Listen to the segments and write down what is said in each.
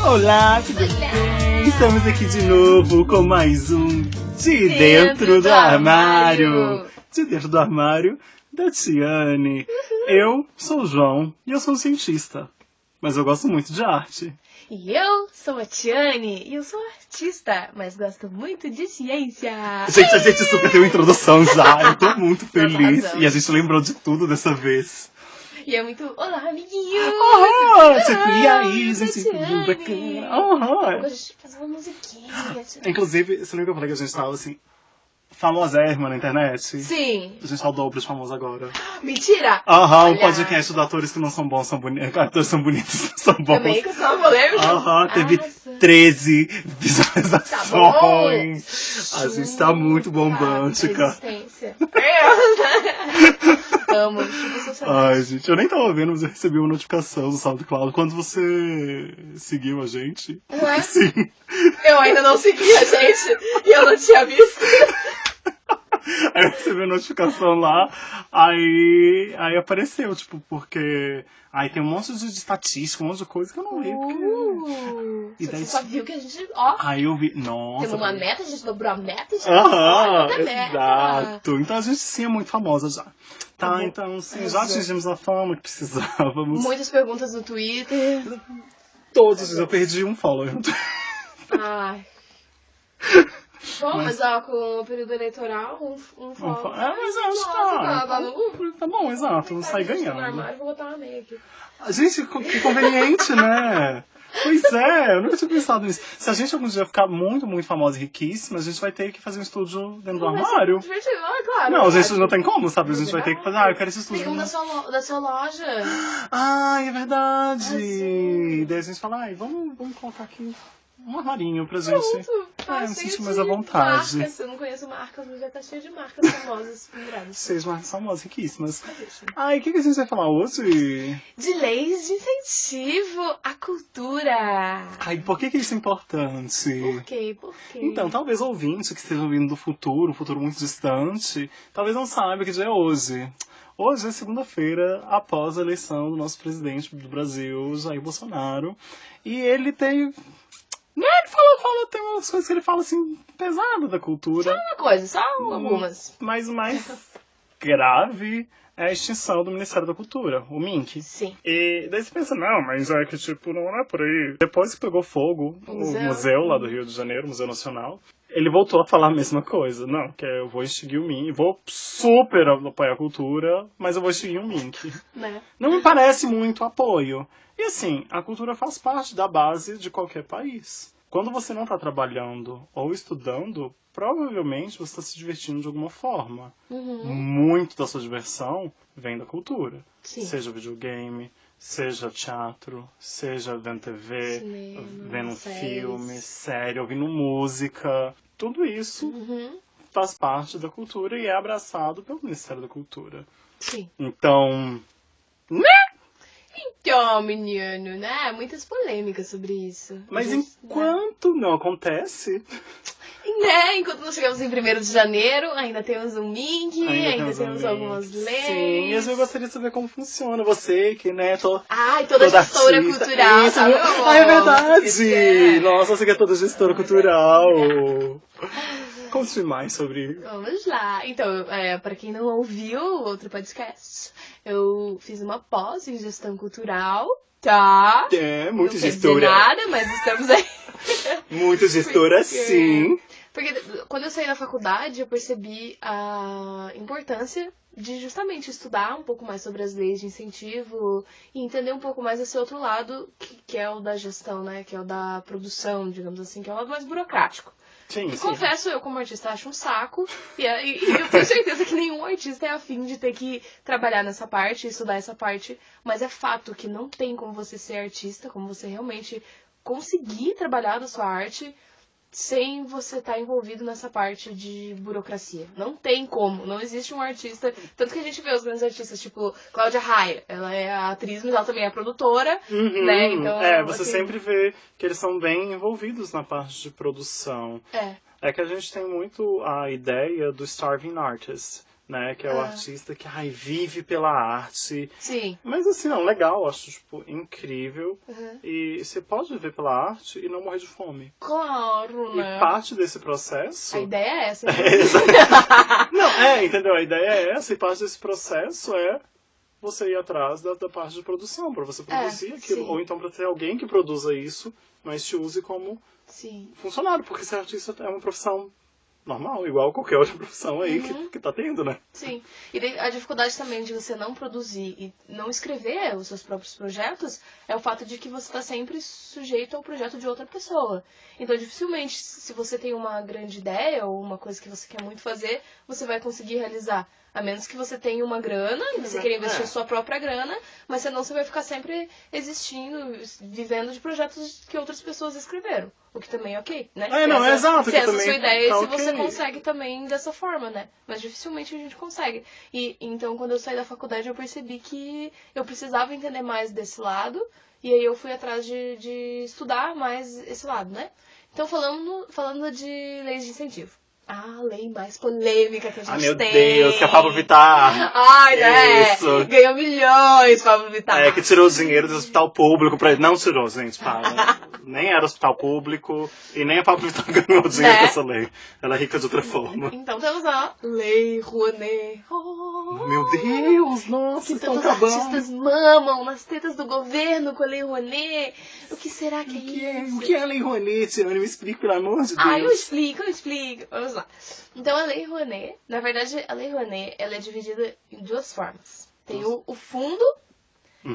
Olá, tudo bem? Estamos aqui de novo com mais um De Dentro do Armário. De Dentro do Armário, da Tiane. Eu sou o João e eu sou um cientista, mas eu gosto muito de arte. E eu sou a Tiane e eu sou artista, mas gosto muito de ciência. Gente, a gente super tem uma introdução já, eu tô muito feliz. E a gente lembrou de tudo dessa vez. E é muito, olá, amiguinho! E aí, gente, tudo bacana. A gente faz uma musiquinha. Inclusive, você lembra que eu falei que a gente tava assim, famosérrima na internet? Sim. A gente tá o dobro de famoso agora. Mentira! Um podcast de atores que não são bons, são bonitos. Atores são bonitos, não são bons. Também que eu sou polêmica. Teve 13 visualizações. Tá bom. A gente tá muito bombântica. Resistência. Amo, tipo sociedade. Ai, gente, eu nem tava vendo, mas eu recebi uma notificação do SoundCloud quando você seguiu a gente. Ué? Sim. Eu ainda não segui a gente e eu não tinha visto. Aí eu recebi a notificação lá, aí apareceu, tipo, porque aí tem um monte de estatística, um monte de coisa que eu não vi. Porque... E daí, você só viu que a gente, ó, aí eu vi, nossa. temos uma meta, a gente dobrou a meta e já exato. Então a gente sim é muito famosa já. Tá, então sim, já atingimos a fama que precisávamos. Muitas perguntas no Twitter. Todos, eu perdi um follower. Ai. Bom, mas ó, com o período eleitoral, um follow. Mas eu acho que tá bom, exato, não sai ganhando. No armário, vou botar uma meia aqui. Gente, que conveniente, né? Pois é, eu nunca tinha pensado nisso. Se a gente algum dia ficar muito, muito famosa e riquíssima, a gente vai ter que fazer um estúdio dentro do armário. Claro. Não, a gente não tem como, sabe? A gente vai ter que fazer, eu quero esse estúdio. Tem um da sua loja. É verdade. Daí a gente fala, vamos colocar aqui um armarinho pra gente. Pronto, me sentir mais à vontade. Marcas, eu não conheço marcas, mas já tá cheio de marcas famosas penduradas. Seis marcas famosas, riquíssimas. O que a gente vai falar hoje? De leis de incentivo à cultura. Por que isso é importante? Por quê? Então, talvez ouvinte que esteja ouvindo do futuro, um futuro muito distante, talvez não saiba que dia é hoje. Hoje é segunda-feira, após a eleição do nosso presidente do Brasil, Jair Bolsonaro. E ele tem... Ele tem umas coisas que ele fala assim, pesado da cultura. Só uma coisa, só algumas. Mas o mais grave é a extinção do Ministério da Cultura, o MINC. Sim. E daí você pensa, não, mas é que tipo, não é por aí. Depois que pegou fogo o museu lá do Rio de Janeiro, o Museu Nacional, ele voltou a falar a mesma coisa. Não, que eu vou extinguir o MINC, vou super apoiar a cultura, mas eu vou extinguir o MINC. Né? Não me parece muito apoio. E assim, a cultura faz parte da base de qualquer país. Quando você não está trabalhando ou estudando, provavelmente você está se divertindo de alguma forma. Muito da sua diversão vem da cultura. Sim. Seja videogame, seja teatro, seja vendo TV, cinema, vendo séries. filme, série, ouvindo música. Tudo isso faz parte da cultura e é abraçado pelo Ministério da Cultura. Sim. Então... Então, menino, né? Muitas polêmicas sobre isso. Mas enquanto não acontece... Né? Enquanto não chegamos em 1º de janeiro, ainda temos um MINC, ainda temos algumas leis. Sim, eu gostaria de saber como funciona. Você que, né, toda gestora artista. cultural, isso, sabe? é verdade! Nossa, você que é toda gestora cultural. Conte mais sobre... Vamos lá. Então, pra quem não ouviu o outro podcast, eu fiz uma pós em gestão cultural, tá? Muito não gestora. Não nada, mas estamos aí. Muito gestora, sim. Porque quando eu saí da faculdade, eu percebi a importância de justamente estudar um pouco mais sobre as leis de incentivo e entender um pouco mais esse outro lado, que é o da gestão, né? Que é o da produção, digamos assim, que é o lado mais burocrático. Sim. Confesso, eu como artista acho um saco e eu tenho certeza que nenhum artista é afim de ter que trabalhar nessa parte, estudar essa parte, mas é fato que não tem como você ser artista, como você realmente conseguir trabalhar da sua arte sem você estar envolvido nessa parte de burocracia. Não tem como, não existe um artista, tanto que a gente vê os grandes artistas, tipo Cláudia Raia, ela é a atriz, mas ela também é produtora, né, então... você sempre vê que eles são bem envolvidos na parte de produção. É que a gente tem muito a ideia do starving artist, né? Que é o artista que, vive pela arte. Sim. Mas assim, não, legal, acho, tipo, incrível. E você pode viver pela arte e não morrer de fome. Claro, né? E parte desse processo... A ideia é essa. Não, entendeu? A ideia é essa, e parte desse processo é você ir atrás da parte de produção, pra você produzir aquilo. Sim. Ou então pra ter alguém que produza isso, mas te use como funcionário, porque ser artista é uma profissão normal, igual qualquer outra profissão aí que tá tendo, né? Sim. E daí, a dificuldade também de você não produzir e não escrever os seus próprios projetos é o fato de que você está sempre sujeito ao projeto de outra pessoa. Então, dificilmente, se você tem uma grande ideia ou uma coisa que você quer muito fazer, você vai conseguir realizar. A menos que você tenha uma grana, você queira investir a sua própria grana, mas senão você vai ficar sempre existindo, vivendo de projetos que outras pessoas escreveram. O que também é ok, né? Exato. Se essa é a sua ideia e se okay. você consegue também dessa forma, né? Mas dificilmente a gente consegue. E então, quando eu saí da faculdade, eu percebi que eu precisava entender mais desse lado. E aí eu fui atrás de estudar mais esse lado, né? Então, falando de leis de incentivo. A lei mais polêmica que a gente tem. Meu Deus, que é Pablo Vittar. Isso. Ganhou milhões, Pablo Vittar. Que tirou dinheiro do hospital público pra ele. Não tirou, gente, para. Nem era hospital público e nem a Pablo Vittar ganhou dinheiro com essa lei. Ela é rica de outra forma. Então temos a Lei Rouanet. Meu Deus, nossa, que estão tantos acabando. artistas mamam nas tetas do governo com a Lei Rouanet. O que será que é isso? O que é a Lei Rouanet, Tiane? Me explica, pelo amor de Deus. Eu explico. Vamos lá. Então, a Lei Rouanet, na verdade, a Lei Rouanet, ela é dividida em duas formas. Tem o fundo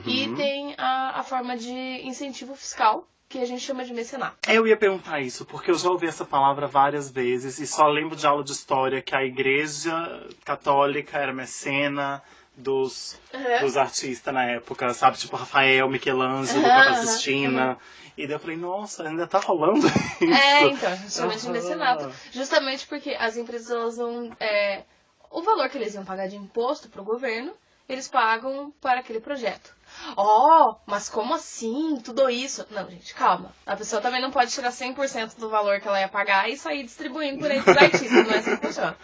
e tem a forma de incentivo fiscal, que a gente chama de mecenato. Eu ia perguntar isso, porque eu já ouvi essa palavra várias vezes e só lembro de aula de história que a Igreja Católica era mecena dos artistas na época, sabe? Tipo Rafael, Michelangelo, Capela Sistina. E daí eu falei, nossa, ainda tá rolando isso? Então, a gente chama de mecenato. Justamente porque as empresas, elas não... o valor que eles iam pagar de imposto pro governo, eles pagam para aquele projeto. Mas como assim? Tudo isso? Não, gente, calma. A pessoa também não pode tirar 100% do valor que ela ia pagar e sair distribuindo por aí pros artistas. Não é assim que funciona.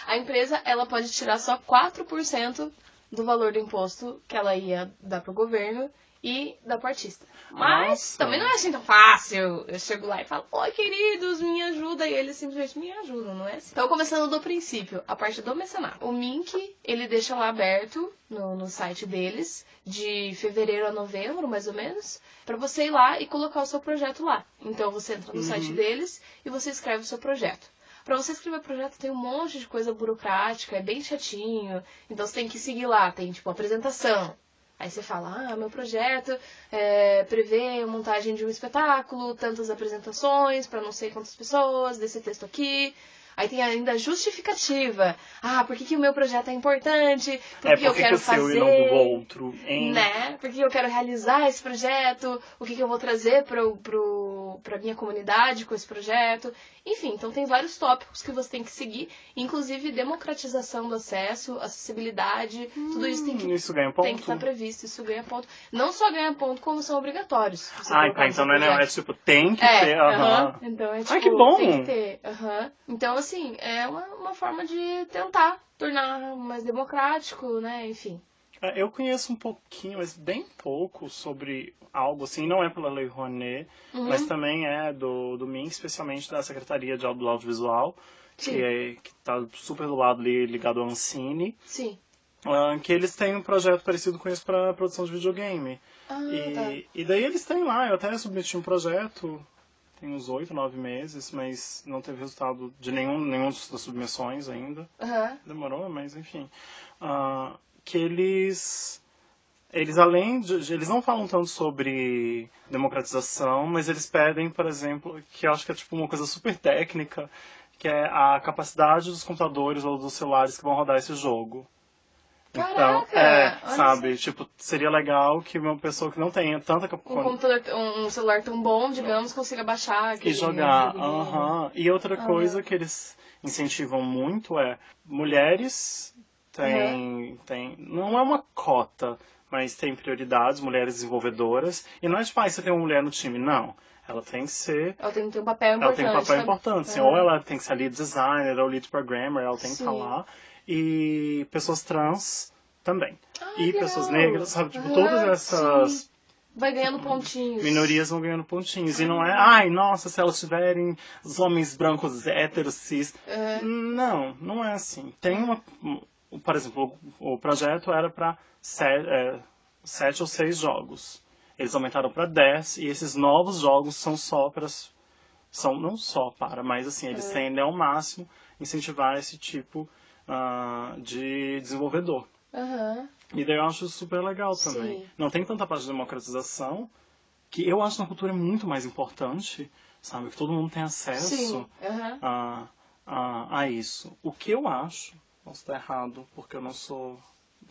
A empresa, ela pode tirar só 4% do valor do imposto que ela ia dar pro governo e dar pro artista. Mas também não é assim tão fácil. Eu chego lá e falo, oi, queridos, me ajuda. E eles simplesmente me ajudam, não é assim? Então, começando do princípio, a parte do mecenato. O Mink, ele deixa lá aberto no site deles, de fevereiro a novembro, mais ou menos, pra você ir lá e colocar o seu projeto lá. Então, você entra no site deles e você escreve o seu projeto. Pra você escrever projeto tem um monte de coisa burocrática, é bem chatinho. Então você tem que seguir lá, tem tipo apresentação. Aí você fala, meu projeto prevê a montagem de um espetáculo, tantas apresentações para não sei quantas pessoas, desse texto aqui. Aí tem ainda a justificativa. Por que o meu projeto é importante? Porque eu quero fazer. Seu e não do outro, hein? Né? Porque eu quero realizar esse projeto. O que eu vou trazer pra minha comunidade com esse projeto. Enfim, então tem vários tópicos que você tem que seguir. Inclusive democratização do acesso, acessibilidade. Tudo isso tem que estar previsto. Isso ganha ponto. Não só ganha ponto, como são obrigatórios. Então não é tipo, tem que ter. Então é tipo, que bom! Tem que ter. Então, assim, é uma forma de tentar tornar mais democrático, né? Enfim. Eu conheço um pouquinho, mas bem pouco, sobre algo assim. Não é pela Lei Rouanet, mas também é do MIN, especialmente da Secretaria de Audiovisual, que está super do lado ali, ligado ao Ancine. Sim. Que eles têm um projeto parecido com isso para produção de videogame. E daí eles têm lá, eu até submeti um projeto, tem uns 8, 9 meses, mas não teve resultado de nenhum das submissões ainda. Demorou, mas enfim. Que eles além de... Eles não falam tanto sobre democratização, mas eles pedem, por exemplo, que eu acho que é tipo uma coisa super técnica, que é a capacidade dos computadores ou dos celulares que vão rodar esse jogo. Caraca, então, sabe, tipo, seria legal que uma pessoa que não tenha tanta um celular tão bom, digamos, consiga baixar e jogar. E outra coisa que eles incentivam muito é mulheres Não é uma cota, mas tem prioridades, mulheres desenvolvedoras. E não é tipo, você tem uma mulher no time, não. Ela tem que ser... Ela tem que ter um papel importante. Ela tem um papel importante. Assim, ou ela tem que ser lead designer, ou lead programmer, ela tem que estar lá. E pessoas trans também. E pessoas negras, sabe? Tipo, todas essas... Vai ganhando pontinhos. Minorias vão ganhando pontinhos. E não é, nossa, se elas tiverem os homens brancos héteros, cis. Não é assim. Tem por exemplo, o projeto era para 7 ou 6 jogos. Eles aumentaram para 10 e esses novos jogos são só para... não só para, mas assim, eles tendem ao máximo incentivar esse tipo de desenvolvedor. E daí eu acho super legal também. Sim. Não tem tanta parte de democratização, que eu acho na cultura é muito mais importante, sabe? Que todo mundo tem acesso a isso. O que eu acho, posso estar errado, porque eu não sou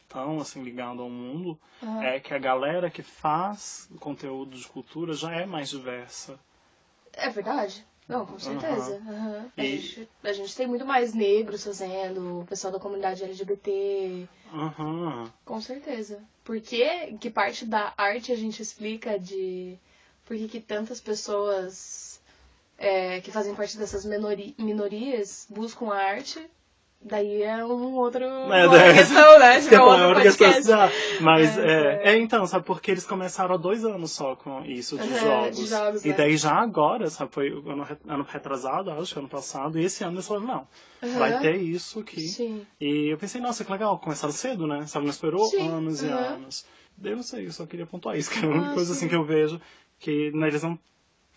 tão assim ligado ao mundo, é que a galera que faz conteúdo de cultura já é mais diversa. É verdade. Não, com certeza. A gente tem muito mais negros fazendo, o pessoal da comunidade LGBT. Com certeza. Por que parte da arte a gente explica de por que tantas pessoas que fazem parte dessas minorias buscam a arte? Daí é outra questão, né? Tipo, outro podcast. Mas, então, sabe, porque eles começaram há 2 anos só com isso, de jogos. E daí já agora, sabe, foi ano retrasado, acho que ano passado, e esse ano eles falaram, não, vai ter isso aqui. Sim. E eu pensei, nossa, que legal, começaram cedo, né? Sabe, não esperou anos e anos. Daí eu não sei, eu só queria pontuar isso, que é a única coisa assim que eu vejo, que eles não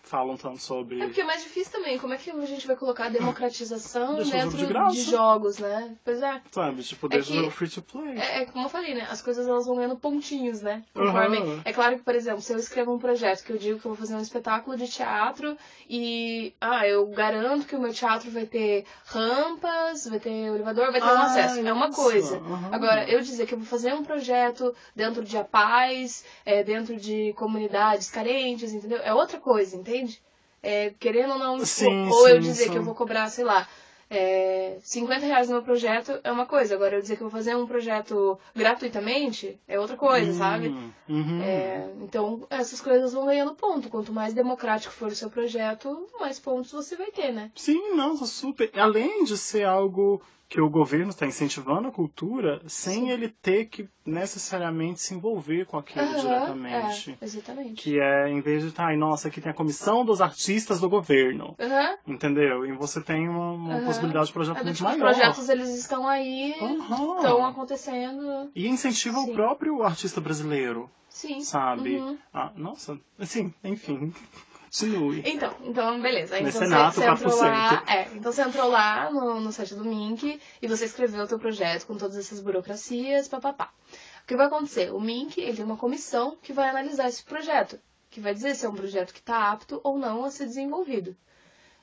falam tanto sobre... É porque é mais difícil também. Como é que a gente vai colocar a democratização Deixa dentro de jogos, né? Pois é. Sabe, tipo, deixa o free to play. É como eu falei, né? As coisas elas vão ganhando pontinhos, né? Conforme... É claro que, por exemplo, se eu escrevo um projeto que eu digo que eu vou fazer um espetáculo de teatro e... eu garanto que o meu teatro vai ter rampas, vai ter elevador, vai ter um acesso. É uma coisa. Agora, eu dizer que eu vou fazer um projeto dentro de APAES, dentro de comunidades carentes, entendeu? É outra coisa, entende? Querendo ou não, eu dizer que eu vou cobrar, sei lá, R$50 no meu projeto é uma coisa. Agora, eu dizer que eu vou fazer um projeto gratuitamente é outra coisa, sabe? Então, essas coisas vão ganhando ponto. Quanto mais democrático for o seu projeto, mais pontos você vai ter, né? Sim, nossa, super. Além de ser algo que o governo está incentivando a cultura, sem ele ter que necessariamente se envolver com aquilo diretamente. Exatamente. Que em vez de nossa, aqui tem a comissão dos artistas do governo. Entendeu? E você tem uma possibilidade de projeto muito maior. Os projetos, eles estão aí, estão acontecendo. E incentiva o próprio artista brasileiro. Sim. Sabe? Nossa, assim, enfim... Continue. Então beleza. Mecenato, então você entrou lá no site do Mink e você escreveu o teu projeto com todas essas burocracias, papapá. O que vai acontecer? O Mink, ele tem uma comissão que vai analisar esse projeto, que vai dizer se é um projeto que está apto ou não a ser desenvolvido.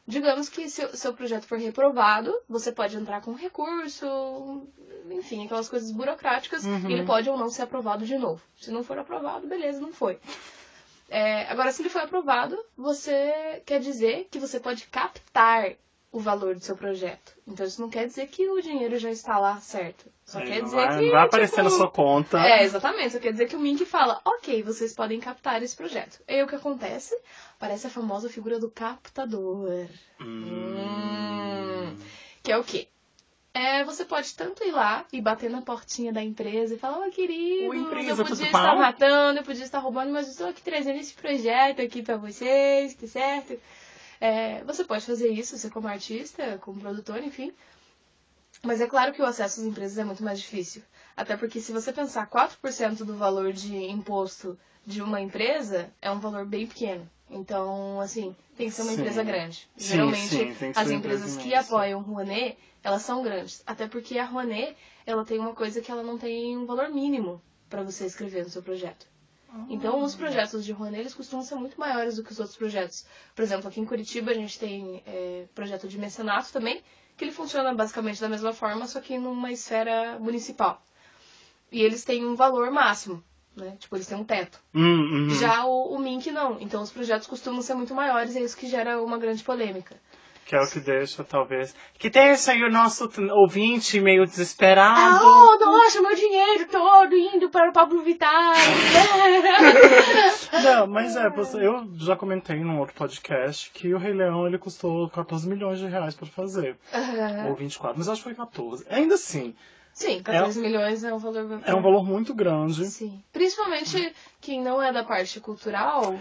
Digamos que se o seu projeto for reprovado, você pode entrar com recurso, enfim, aquelas coisas burocráticas, e ele pode ou não ser aprovado de novo. Se não for aprovado, beleza, não foi. Agora, se ele foi aprovado, você quer dizer que você pode captar o valor do seu projeto. Então, isso não quer dizer que o dinheiro já está lá certo. Só quer dizer que... vai aparecer na sua conta. Exatamente. Só quer dizer que o Mink fala, ok, vocês podem captar esse projeto. E aí, o que acontece? Aparece a famosa figura do captador. Que é o quê? Você pode tanto ir lá e bater na portinha da empresa e falar, querido, eu podia estar matando, eu podia estar roubando, mas eu estou aqui trazendo esse projeto aqui pra vocês, tá certo? Você pode fazer isso, você como artista, como produtor, enfim. Mas é claro que o acesso às empresas é muito mais difícil. Até porque se você pensar 4% do valor de imposto de uma empresa, é um valor bem pequeno. Então, assim, tem que ser uma empresa grande. Geralmente, as empresas que apoiam o Rouanet, elas são grandes. Até porque a Rouanet, ela tem uma coisa que ela não tem um valor mínimo para você escrever no seu projeto. Então, os projetos de Rouanet, eles costumam ser muito maiores do que os outros projetos. Por exemplo, aqui em Curitiba, a gente tem projeto de mecenato também, que ele funciona basicamente da mesma forma, só que numa esfera municipal. E eles têm um valor máximo. Né? Tipo, eles têm um teto. Já o Mink não. Então, os projetos costumam ser muito maiores e é isso que gera uma grande polêmica. Que é o que deixa, talvez... Que deixa aí o nosso ouvinte meio desesperado. Nossa, meu dinheiro todo indo para o Pablo Vittar. Não, mas eu já comentei num outro podcast que o Rei Leão, ele custou 14 milhões de reais pra fazer. Ou 24, mas acho que foi 14. Ainda assim... Sim, 14 milhões é um valor... É um valor muito grande. Sim. Principalmente quem não é da parte cultural...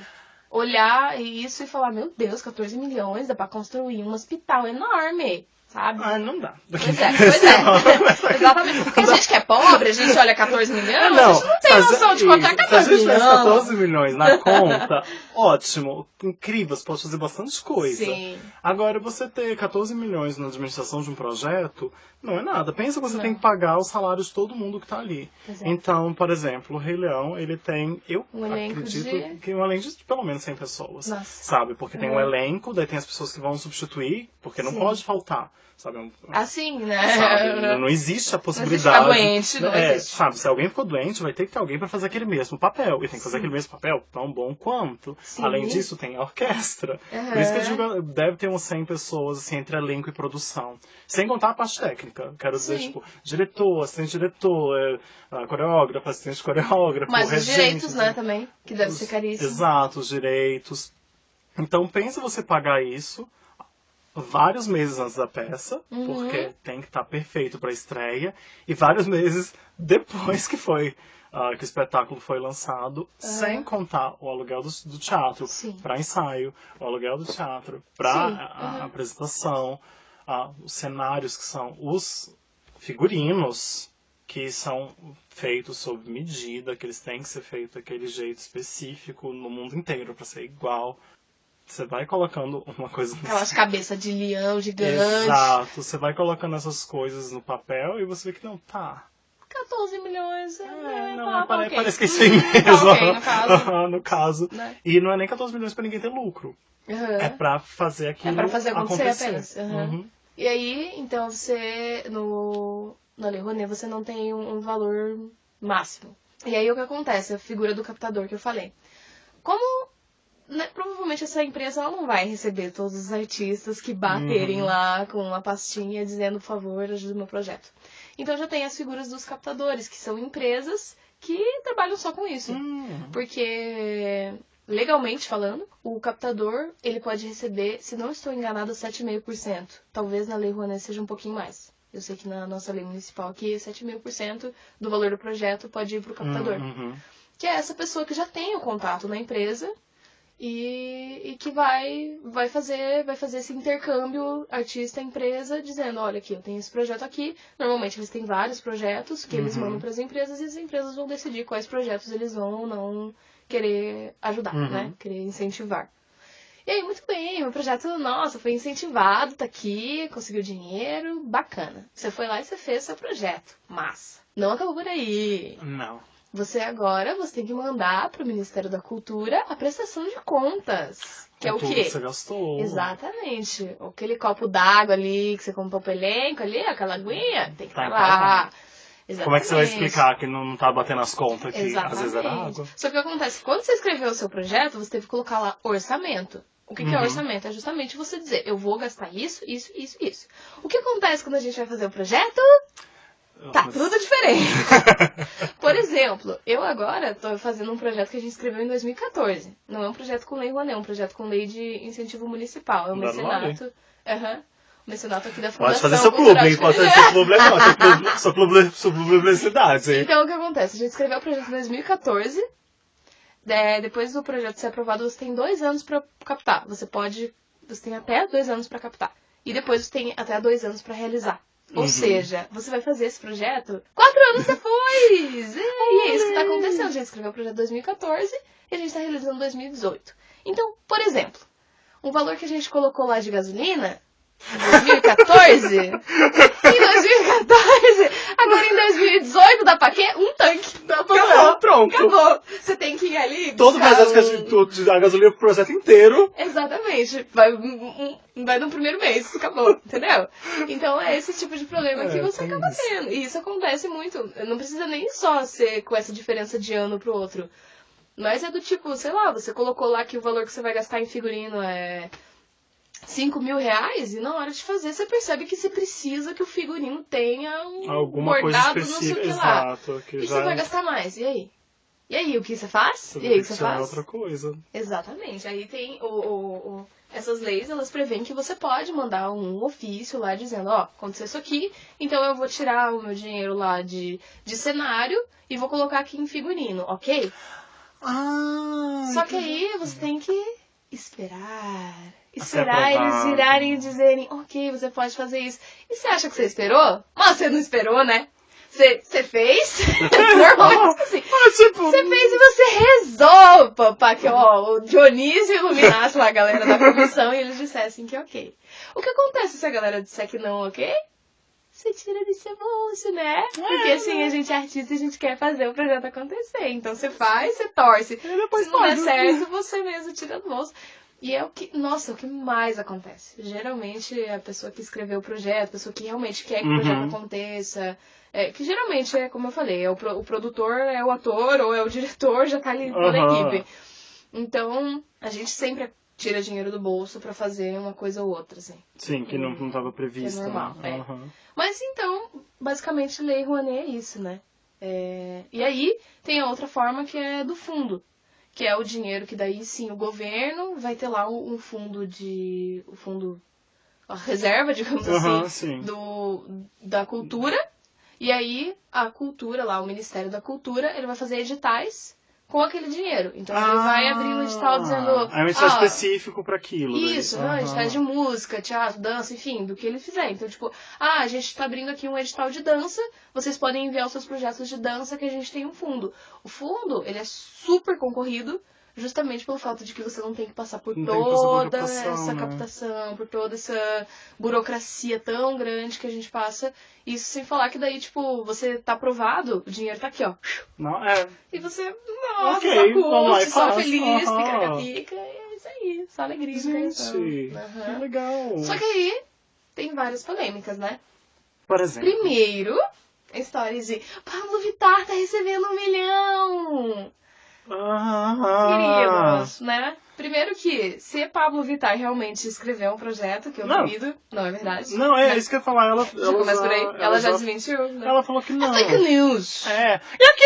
olhar isso e falar, meu Deus, 14 milhões, dá pra construir um hospital enorme, sabe? Ah, não dá. Pois é. Exatamente. Porque a gente que é pobre, a gente olha 14 milhões, a gente não tem noção de quanto é 14 milhões. Se a gente tivesse 14 milhões na conta, ótimo, incrível, você pode fazer bastante coisa. Sim. Agora, você ter 14 milhões na administração de um projeto, não é nada. Pensa que você tem que pagar o salário de todo mundo que tá ali. Então, por exemplo, o Rei Leão, ele tem, eu acredito que um elenco de pelo menos 100 pessoas. Nossa. Sabe? Porque tem um elenco, daí tem as pessoas que vão substituir, porque não pode faltar. Sabe? Assim, né? Sabe? Não existe a possibilidade. Não existe ficar doente, não existe. Sabe, se alguém ficou doente, vai ter que ter alguém para fazer aquele mesmo papel. E tem que fazer aquele mesmo papel tão bom quanto. Sim. Além disso, tem a orquestra. Por isso que eu digo, deve ter uns 100 pessoas, assim, entre elenco e produção. Sem contar a parte técnica. Quero dizer, tipo, diretor, assistente diretor, coreógrafo, assistente coreógrafo, mas os direitos, né, também, que deve ser caríssimo. Exato, os direitos. Então, pensa você pagar isso vários meses antes da peça, porque tem que estar perfeito para a estreia, e vários meses depois que foi que o espetáculo foi lançado, sem contar o aluguel do teatro para ensaio, o aluguel do teatro para apresentação, os cenários que são os figurinos que são feitos sob medida, que eles têm que ser feitos daquele jeito específico no mundo inteiro para ser igual. Você vai colocando uma coisa... Aquelas cabeças de leão gigante. Exato. Você vai colocando essas coisas no papel e você vê que não tá. 14 milhões. Parece que é sim mesmo. Okay, no caso. No caso. Né? E não é nem 14 milhões pra ninguém ter lucro. É pra fazer aquilo acontecer apenas. E aí, então, você... Na Lei Rouanet, você não tem um valor máximo. E aí, o que acontece? A figura do captador que eu falei. Como... provavelmente essa empresa ela não vai receber todos os artistas que baterem lá com uma pastinha dizendo, por favor, ajude o meu projeto. Então já tem as figuras dos captadores, que são empresas que trabalham só com isso. Porque, legalmente falando, o captador ele pode receber, se não estou enganado, 7,5%. Talvez na Lei Rouanet seja um pouquinho mais. Eu sei que na nossa lei municipal aqui, 7,5% do valor do projeto pode ir para o captador. Que é essa pessoa que já tem o contato na empresa e que vai fazer esse intercâmbio artista-empresa, dizendo, olha aqui, eu tenho esse projeto aqui. Normalmente eles têm vários projetos que eles mandam para as empresas e as empresas vão decidir quais projetos eles vão ou não querer ajudar, né? Querer incentivar. E aí, muito bem, meu projeto, nossa, foi incentivado, tá aqui, conseguiu dinheiro, bacana. Você foi lá e você fez seu projeto, massa. Não acabou por aí. Não. Você tem que mandar para o Ministério da Cultura a prestação de contas. Que é o quê? Que você gastou. Exatamente. Aquele copo d'água ali que você comprou pro elenco ali, aquela aguinha, tem que estar lá. Exatamente. Como é que você vai explicar que não tá batendo as contas aqui? Exatamente. Às vezes era água. Só que o que acontece? Quando você escreveu o seu projeto, você teve que colocar lá orçamento. O que é orçamento? É justamente você dizer, eu vou gastar isso, isso, isso, isso. O que acontece quando a gente vai fazer o projeto? Tá tudo diferente. Por exemplo, eu agora tô fazendo um projeto que a gente escreveu em 2014. Não é um projeto com lei Rouanet, é um projeto com lei de incentivo municipal. É um mecenato. O mecenato aqui da Fundação. Pode fazer seu clube, pode fazer seu clube legal. Sua publicidade. Então, o que acontece? A gente escreveu o projeto em 2014. Depois do projeto ser aprovado, você tem 2 anos pra captar. Você tem até 2 anos pra captar. E depois você tem até 2 anos pra realizar. Ou seja, você vai fazer esse projeto 4 anos depois! E é isso que está acontecendo. A gente escreveu o projeto em 2014 e a gente está realizando em 2018. Então, por exemplo, um valor que a gente colocou lá de gasolina em 2014, agora em 2018 dá pra quê? Um tanque. Dá pra pronto. Acabou. Você tem que ir ali... Todo o projeto a gasolina pro projeto inteiro. Exatamente. Vai no primeiro mês, acabou, entendeu? Então é esse tipo de problema que você acaba tendo. E isso acontece muito. Não precisa nem só ser com essa diferença de ano pro outro. Mas é do tipo, sei lá, você colocou lá que o valor que você vai gastar em figurino é R$5.000 e na hora de fazer você percebe que você precisa que o figurino tenha um alguma coisa bordado, não sei o específica, que lá. exato. Que E já você vai gastar mais, e aí? E aí, o que você faz? E aí, o que você é faz? outra coisa. Exatamente. Aí tem essas leis, elas prevêem que você pode mandar um ofício lá dizendo, ó, aconteceu isso aqui, então eu vou tirar o meu dinheiro lá de cenário e vou colocar aqui em figurino, ok? Só que aí você tem que esperar. Esperar eles virarem e dizerem, ok, você pode fazer isso. E você acha que você esperou? Mas você não esperou, né? Você fez? Normalmente assim. Você fez e você rezou pra que o Dionísio iluminasse lá a galera da comissão e eles dissessem que ok. O que acontece se a galera disser que não, ok? Você tira desse bolso, né? Porque assim, a gente é artista e a gente quer fazer o projeto acontecer. Então você faz, você torce. Se não der certo, você mesmo tira do bolso. E é o que, nossa, é o que mais acontece. Geralmente a pessoa que escreveu o projeto, a pessoa que realmente quer que o projeto aconteça, que geralmente é, como eu falei, o produtor é o ator ou é o diretor, já tá ali toda a equipe. Então, a gente sempre tira dinheiro do bolso pra fazer uma coisa ou outra, assim. Sim, que não estava previsto. Que é normal, né? Mas então, basicamente, Lei Rouanet é isso, né? E aí, tem a outra forma que é do fundo. Que é o dinheiro que daí sim o governo vai ter lá um fundo a reserva, digamos assim, da cultura. E aí a cultura lá, o Ministério da Cultura, ele vai fazer editais com aquele dinheiro. Então ele vai abrir um edital dizendo... É um edital específico para aquilo. Isso, editais de música, teatro, dança, enfim, do que ele fizer. Então, tipo, a gente tá abrindo aqui um edital de dança, vocês podem enviar os seus projetos de dança que a gente tem um fundo. O fundo, ele é super concorrido, justamente pelo fato de que você não tem que passar por toda essa captação, por toda essa burocracia tão grande que a gente passa. Isso sem falar que daí, tipo, você tá aprovado, o dinheiro tá aqui, ó. E você, nossa, só curte, só feliz, pica-pica, e é isso aí, só alegria. Gente, que legal. Só que aí, tem várias polêmicas, né? Por exemplo. Primeiro, a história de Pablo Vittar tá recebendo 1 milhão. Queridos, né? Primeiro que, se Pablo Vittar realmente escreveu um projeto, que eu duvido, não é verdade. Não, isso que eu ia falar. Ela começa por aí. Ela já desmentiu, né? Ela falou que não. É fake news. E aqui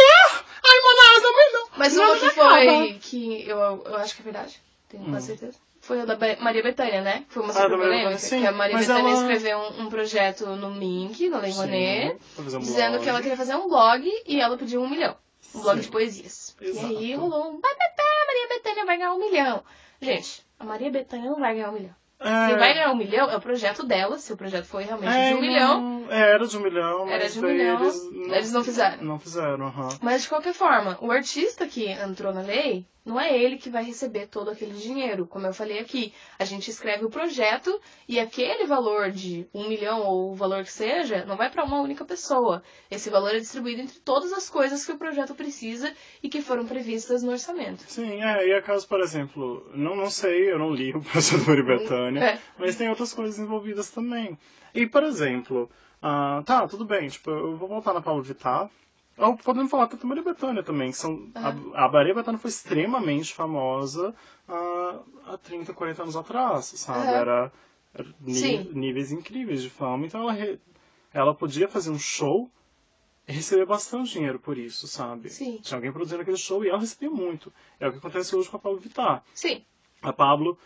ai, Manaus também não. Mas uma que foi, que eu acho que é verdade, tenho quase certeza. Foi a da Maria Bethânia, né? Foi uma super polêmica. Que a Maria Bethânia escreveu um projeto no Mink, no Lei Rouanet, dizendo que ela queria fazer um blog e ela pediu 1 milhão. Um blog de poesias. Exato. E aí rolou um Maria Bethânia vai ganhar 1 milhão. Gente, a Maria Bethânia não vai ganhar 1 milhão. Quem vai ganhar 1 milhão é o projeto dela, se o projeto foi realmente de 1 milhão. Era de 1 milhão, mas era de 1 milhão. Eles não fizeram. Não fizeram, Mas de qualquer forma, o artista que entrou na lei, não é ele que vai receber todo aquele dinheiro. Como eu falei aqui, a gente escreve o projeto e aquele valor de 1 milhão ou o valor que seja, não vai para uma única pessoa. Esse valor é distribuído entre todas as coisas que o projeto precisa e que foram previstas no orçamento. Sim, e acaso, por exemplo, não sei, eu não li o projeto da Maria Bethânia, mas tem outras coisas envolvidas também. E, por exemplo, tudo bem, tipo, eu vou voltar na Pablo Vittar. Ou podemos falar tanto da Maria Bethânia também, que são, a Maria Bethânia foi extremamente famosa há 30, 40 anos atrás, sabe? Era níveis incríveis de fama. Então ela podia fazer um show e receber bastante dinheiro por isso, sabe? Sim. Tinha alguém produzindo aquele show e ela recebia muito. É o que acontece hoje com a Pablo Vittar. Sim. A Pablo...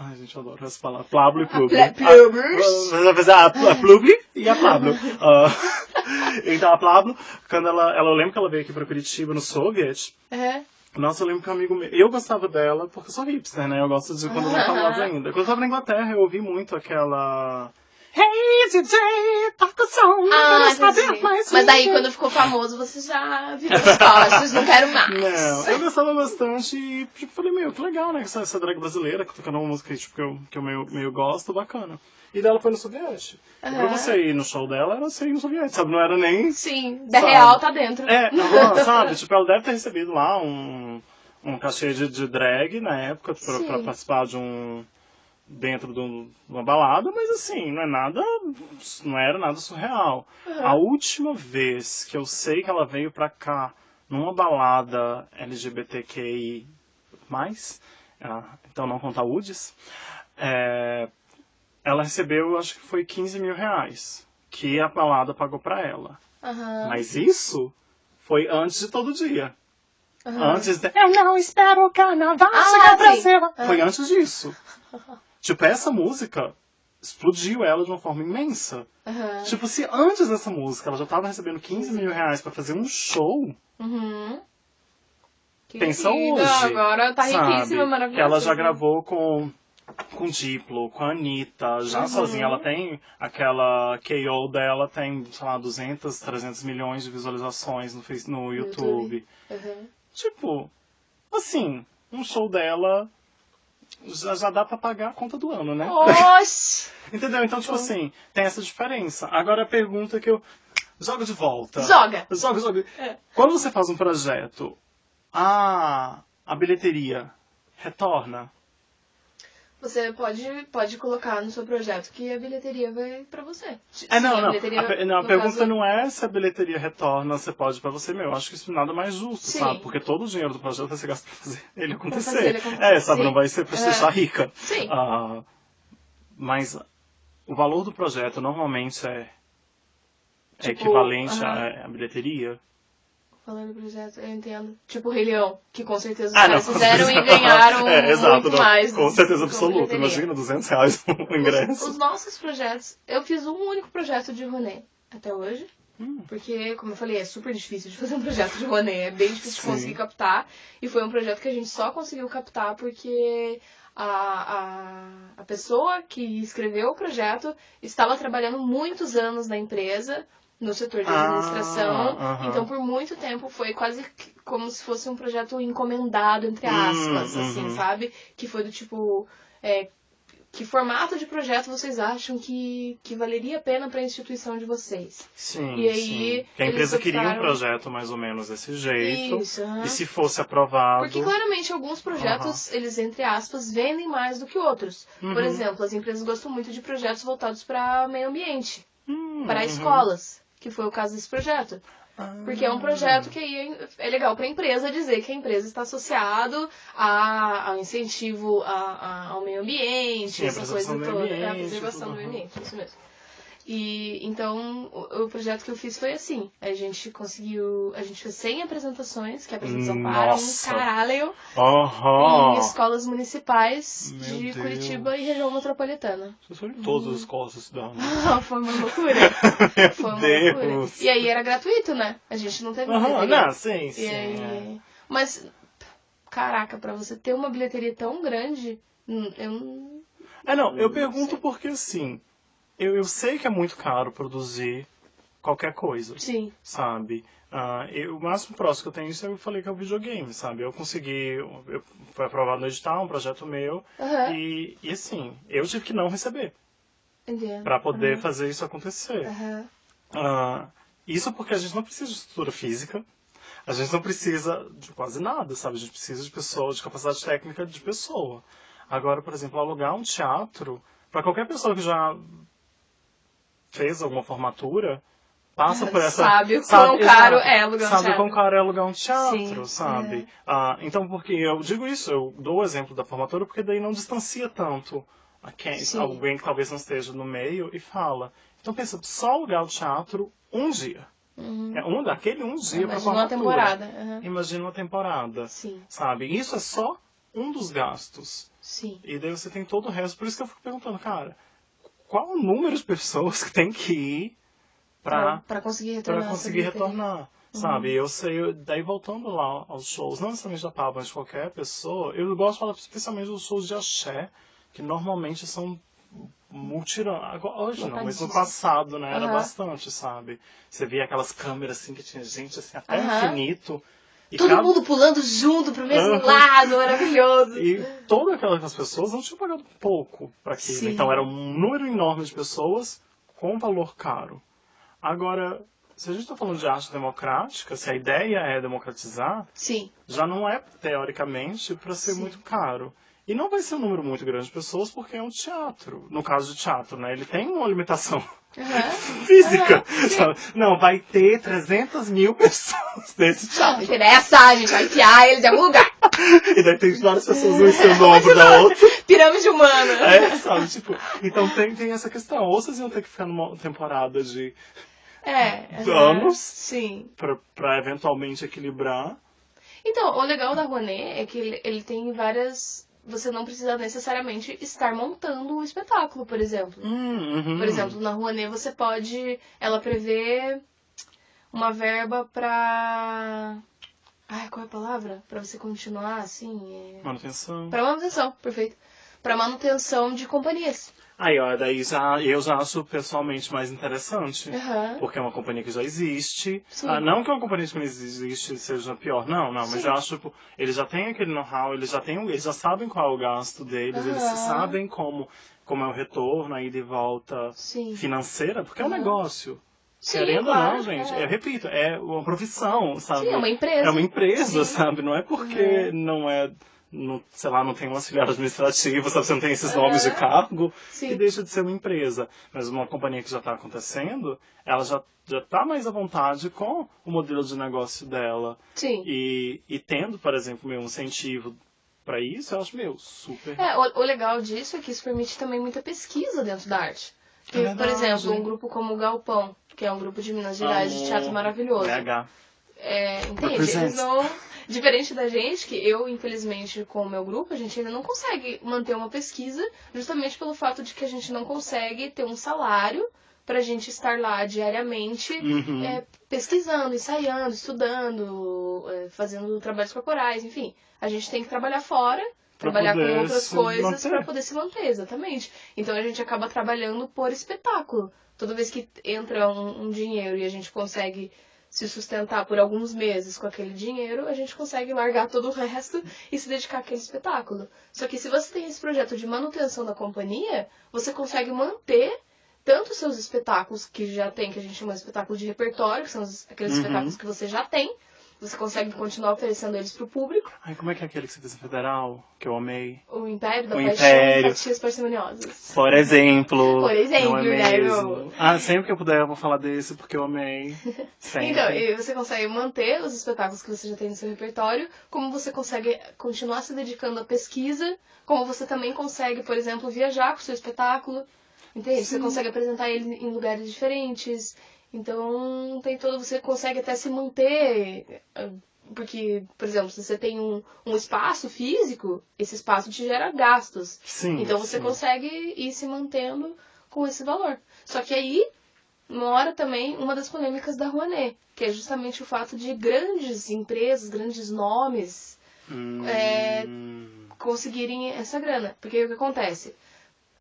Ai, gente, eu adoro essa palavra. Pablo e Plubli. Vai fazer a Plubli e a Pablo. Então a Pablo, quando eu lembro que ela veio aqui pra Curitiba no Soviet. Nossa, eu lembro que um amigo meu... Eu gostava dela porque eu sou hipster, né? Eu gosto de quando ela é famosa ainda. Quando eu tava na Inglaterra, eu ouvi muito aquela... Hey, DJ, toca o som, não saber mais. Mas aí, quando ficou famoso, você já virou as costas, não quero mais. Não, eu gostava bastante e tipo, falei, que legal, né? Essa drag brasileira, que tocando uma música tipo, que eu meio gosto, bacana. E dela foi no Soviete. E pra você ir no show dela, era você ir no Soviete, sabe? Não era nem... Sim, da real tá dentro. Sabe? Tipo, ela deve ter recebido lá um cachê de drag na época pra participar de dentro de uma balada, mas assim, não era nada surreal. A última vez que eu sei que ela veio pra cá numa balada LGBTQI+, então não conta UDIs, ela recebeu, acho que foi 15 mil reais, que a balada pagou pra ela. Mas isso foi antes de todo dia. Antes de... Eu não espero o carnaval chegar pra cima. Foi antes disso. Tipo, essa música explodiu ela de uma forma imensa. Tipo, se antes dessa música ela já tava recebendo 15 mil reais pra fazer um show... Pensa hoje. Agora tá riquíssima, maravilhosa. Ela já gravou com Diplo, com a Anitta, já sozinha. Ela tem aquela KO dela, tem, sei lá, 200, 300 milhões de visualizações no YouTube. Tipo, assim, um show dela já dá pra pagar a conta do ano, né? Oxi! Entendeu? Então, tipo assim, tem essa diferença. Agora a pergunta que eu jogo de volta. Joga! Quando você faz um projeto, a bilheteria retorna? Você pode colocar no seu projeto que a bilheteria vai pra você. A pergunta não é se a bilheteria retorna, você pode pra você, eu acho que isso nada mais justo, sabe? Porque todo o dinheiro do projeto vai ser gasto pra fazer ele acontecer. Sabe? Não vai ser pra te deixar rica. Sim. Mas o valor do projeto normalmente é equivalente à bilheteria. Falando do projeto, eu entendo. Tipo o Rei Leão, que com certeza os caras fizeram e ganharam muito mais. Com certeza absoluta. Imagina, 200 reais no ingresso. Os nossos projetos, eu fiz um único projeto de Rouanet até hoje. Porque, como eu falei, é super difícil de fazer um projeto de Rouanet. É bem difícil de conseguir captar. E foi um projeto que a gente só conseguiu captar porque a pessoa que escreveu o projeto estava trabalhando muitos anos na empresa, no setor de administração. Então, por muito tempo, foi quase como se fosse um projeto encomendado, entre aspas, assim, sabe? Que foi do tipo... que formato de projeto vocês acham que valeria a pena para a instituição de vocês? Sim, e aí, que a empresa queria um projeto mais ou menos desse jeito. Isso, e se fosse aprovado... Porque claramente alguns projetos, eles, entre aspas, vendem mais do que outros. Por exemplo, as empresas gostam muito de projetos voltados para meio ambiente, para escolas, que foi o caso desse projeto. Porque é um projeto que aí é legal para a empresa dizer que a empresa está associado ao incentivo ao meio ambiente, essa coisa toda. A preservação do meio ambiente, isso mesmo. E então o projeto que eu fiz foi assim. A gente fez 100 apresentações, que a apresentação para um caralho, em escolas municipais de Curitiba e região metropolitana. Vocês foram em todas as escolas da cidade. Foi uma loucura. Foi uma loucura. E aí era gratuito, né? A gente não teve bilheteria. Não, sim. Mas, caraca, pra você ter uma bilheteria tão grande, eu pergunto porque assim... Eu sei que é muito caro produzir qualquer coisa. Sim. Sabe? O máximo próximo que eu tenho isso eu falei que é o videogame, sabe? Foi aprovado no edital, um projeto meu. E assim, eu tive que não receber. Entendo. Pra poder fazer isso acontecer. Isso porque a gente não precisa de estrutura física. A gente não precisa de quase nada, sabe? A gente precisa de pessoa, de capacidade técnica de pessoa. Agora, por exemplo, alugar um teatro, pra qualquer pessoa que já fez alguma formatura, passa por essa... Sabe o quão caro é alugar um teatro. Sabe o quão caro é alugar um teatro, sabe? Então, porque eu digo isso, eu dou o exemplo da formatura, porque daí não distancia tanto alguém que talvez não esteja no meio e fala. Então pensa, só alugar o teatro um dia. Aquele um dia para formatura. Imagina uma temporada. Imagina uma temporada. Sim. Sabe? Isso é só um dos gastos. Sim. E daí você tem todo o resto. Por isso que eu fico perguntando, cara, qual o número de pessoas que tem que ir para conseguir retornar, sabe? Eu sei, daí voltando lá aos shows, não necessariamente da Pablo, mas de qualquer pessoa, eu gosto de falar especialmente dos shows de axé, que normalmente são mutirão. Hoje não, mas no passado, né, era bastante, sabe? Você via aquelas câmeras assim, que tinha gente assim, até infinito. E todo mundo pulando junto pro mesmo lado, maravilhoso. E todas aquelas pessoas não tinham pagado pouco para aquilo. Sim. Então era um número enorme de pessoas com valor caro. Agora, se a gente está falando de arte democrática, se a ideia é democratizar, já não é, teoricamente, para ser muito caro. E não vai ser um número muito grande de pessoas porque é um teatro. No caso de teatro, né? Ele tem uma limitação física. Não, vai ter 300 mil pessoas nesse teatro. Não interessa, a gente vai enfiar eles em algum lugar. E daí tem várias pessoas no ombro da outra. Pirâmide humana. Sabe, tipo... Então tem essa questão. Ou vocês iam ter que ficar numa temporada de anos sim. pra eventualmente equilibrar. Então, o legal da Rouanet é que ele tem várias... Você não precisa necessariamente estar montando o espetáculo, por exemplo. Por exemplo, na Rouanet você pode... Ela prevê uma verba pra... Ai, qual é a palavra? Pra você continuar, assim... Manutenção. Pra manutenção, perfeito. Pra manutenção de companhias. Aí, ó, daí eu já acho pessoalmente mais interessante. Porque é uma companhia que já existe. Não que uma companhia que não existe seja pior, não, mas eu acho, tipo, eles já têm aquele know-how, eles já sabem qual é o gasto deles, eles sabem como é o retorno, a ida e volta financeira, porque é um negócio. Querendo ou não, gente, eu repito, é uma profissão, sabe? Sim, é uma empresa. É uma empresa, sabe? Não é porque não é... sei lá, não tem um auxiliar administrativo, sabe? Você não tem esses nomes de cargo, que deixa de ser uma empresa. Mas uma companhia que já está acontecendo, ela já está mais à vontade com o modelo de negócio dela. Sim. E tendo, por exemplo, um incentivo para isso, eu acho, super... O legal disso é que isso permite também muita pesquisa dentro da arte. Porque, por exemplo, um grupo como o Galpão, que é um grupo de Minas Gerais de teatro maravilhoso. Entende? Eles não... Diferente da gente, que eu, infelizmente, com o meu grupo, a gente ainda não consegue manter uma pesquisa, justamente pelo fato de que a gente não consegue ter um salário pra gente estar lá diariamente pesquisando, ensaiando, estudando, fazendo trabalhos corporais, enfim. A gente tem que trabalhar fora, trabalhar com outras coisas para poder se manter, exatamente. Então a gente acaba trabalhando por espetáculo. Toda vez que entra um dinheiro e a gente consegue se sustentar por alguns meses com aquele dinheiro, a gente consegue largar todo o resto e se dedicar àquele espetáculo. Só que se você tem esse projeto de manutenção da companhia, você consegue manter tanto os seus espetáculos que já tem, que a gente chama de espetáculo de repertório, que são aqueles espetáculos que você já tem, você consegue continuar oferecendo eles pro público. Ai, como é que é aquele que você fez em Federal, que eu amei? O Império da Paixão e Fatias Parcimoniosas. Por exemplo. Por exemplo, não é mesmo? Sempre que eu puder eu vou falar desse, porque eu amei. Então, e você consegue manter os espetáculos que você já tem no seu repertório, como você consegue continuar se dedicando à pesquisa, como você também consegue, por exemplo, viajar com o seu espetáculo. Entende? Você consegue apresentar ele em lugares diferentes. Então, você consegue até se manter, porque, por exemplo, se você tem um espaço físico, esse espaço te gera gastos. Então você consegue ir se mantendo com esse valor. Só que aí mora também uma das polêmicas da Rouanet, que é justamente o fato de grandes empresas, grandes nomes conseguirem essa grana. Porque o que acontece?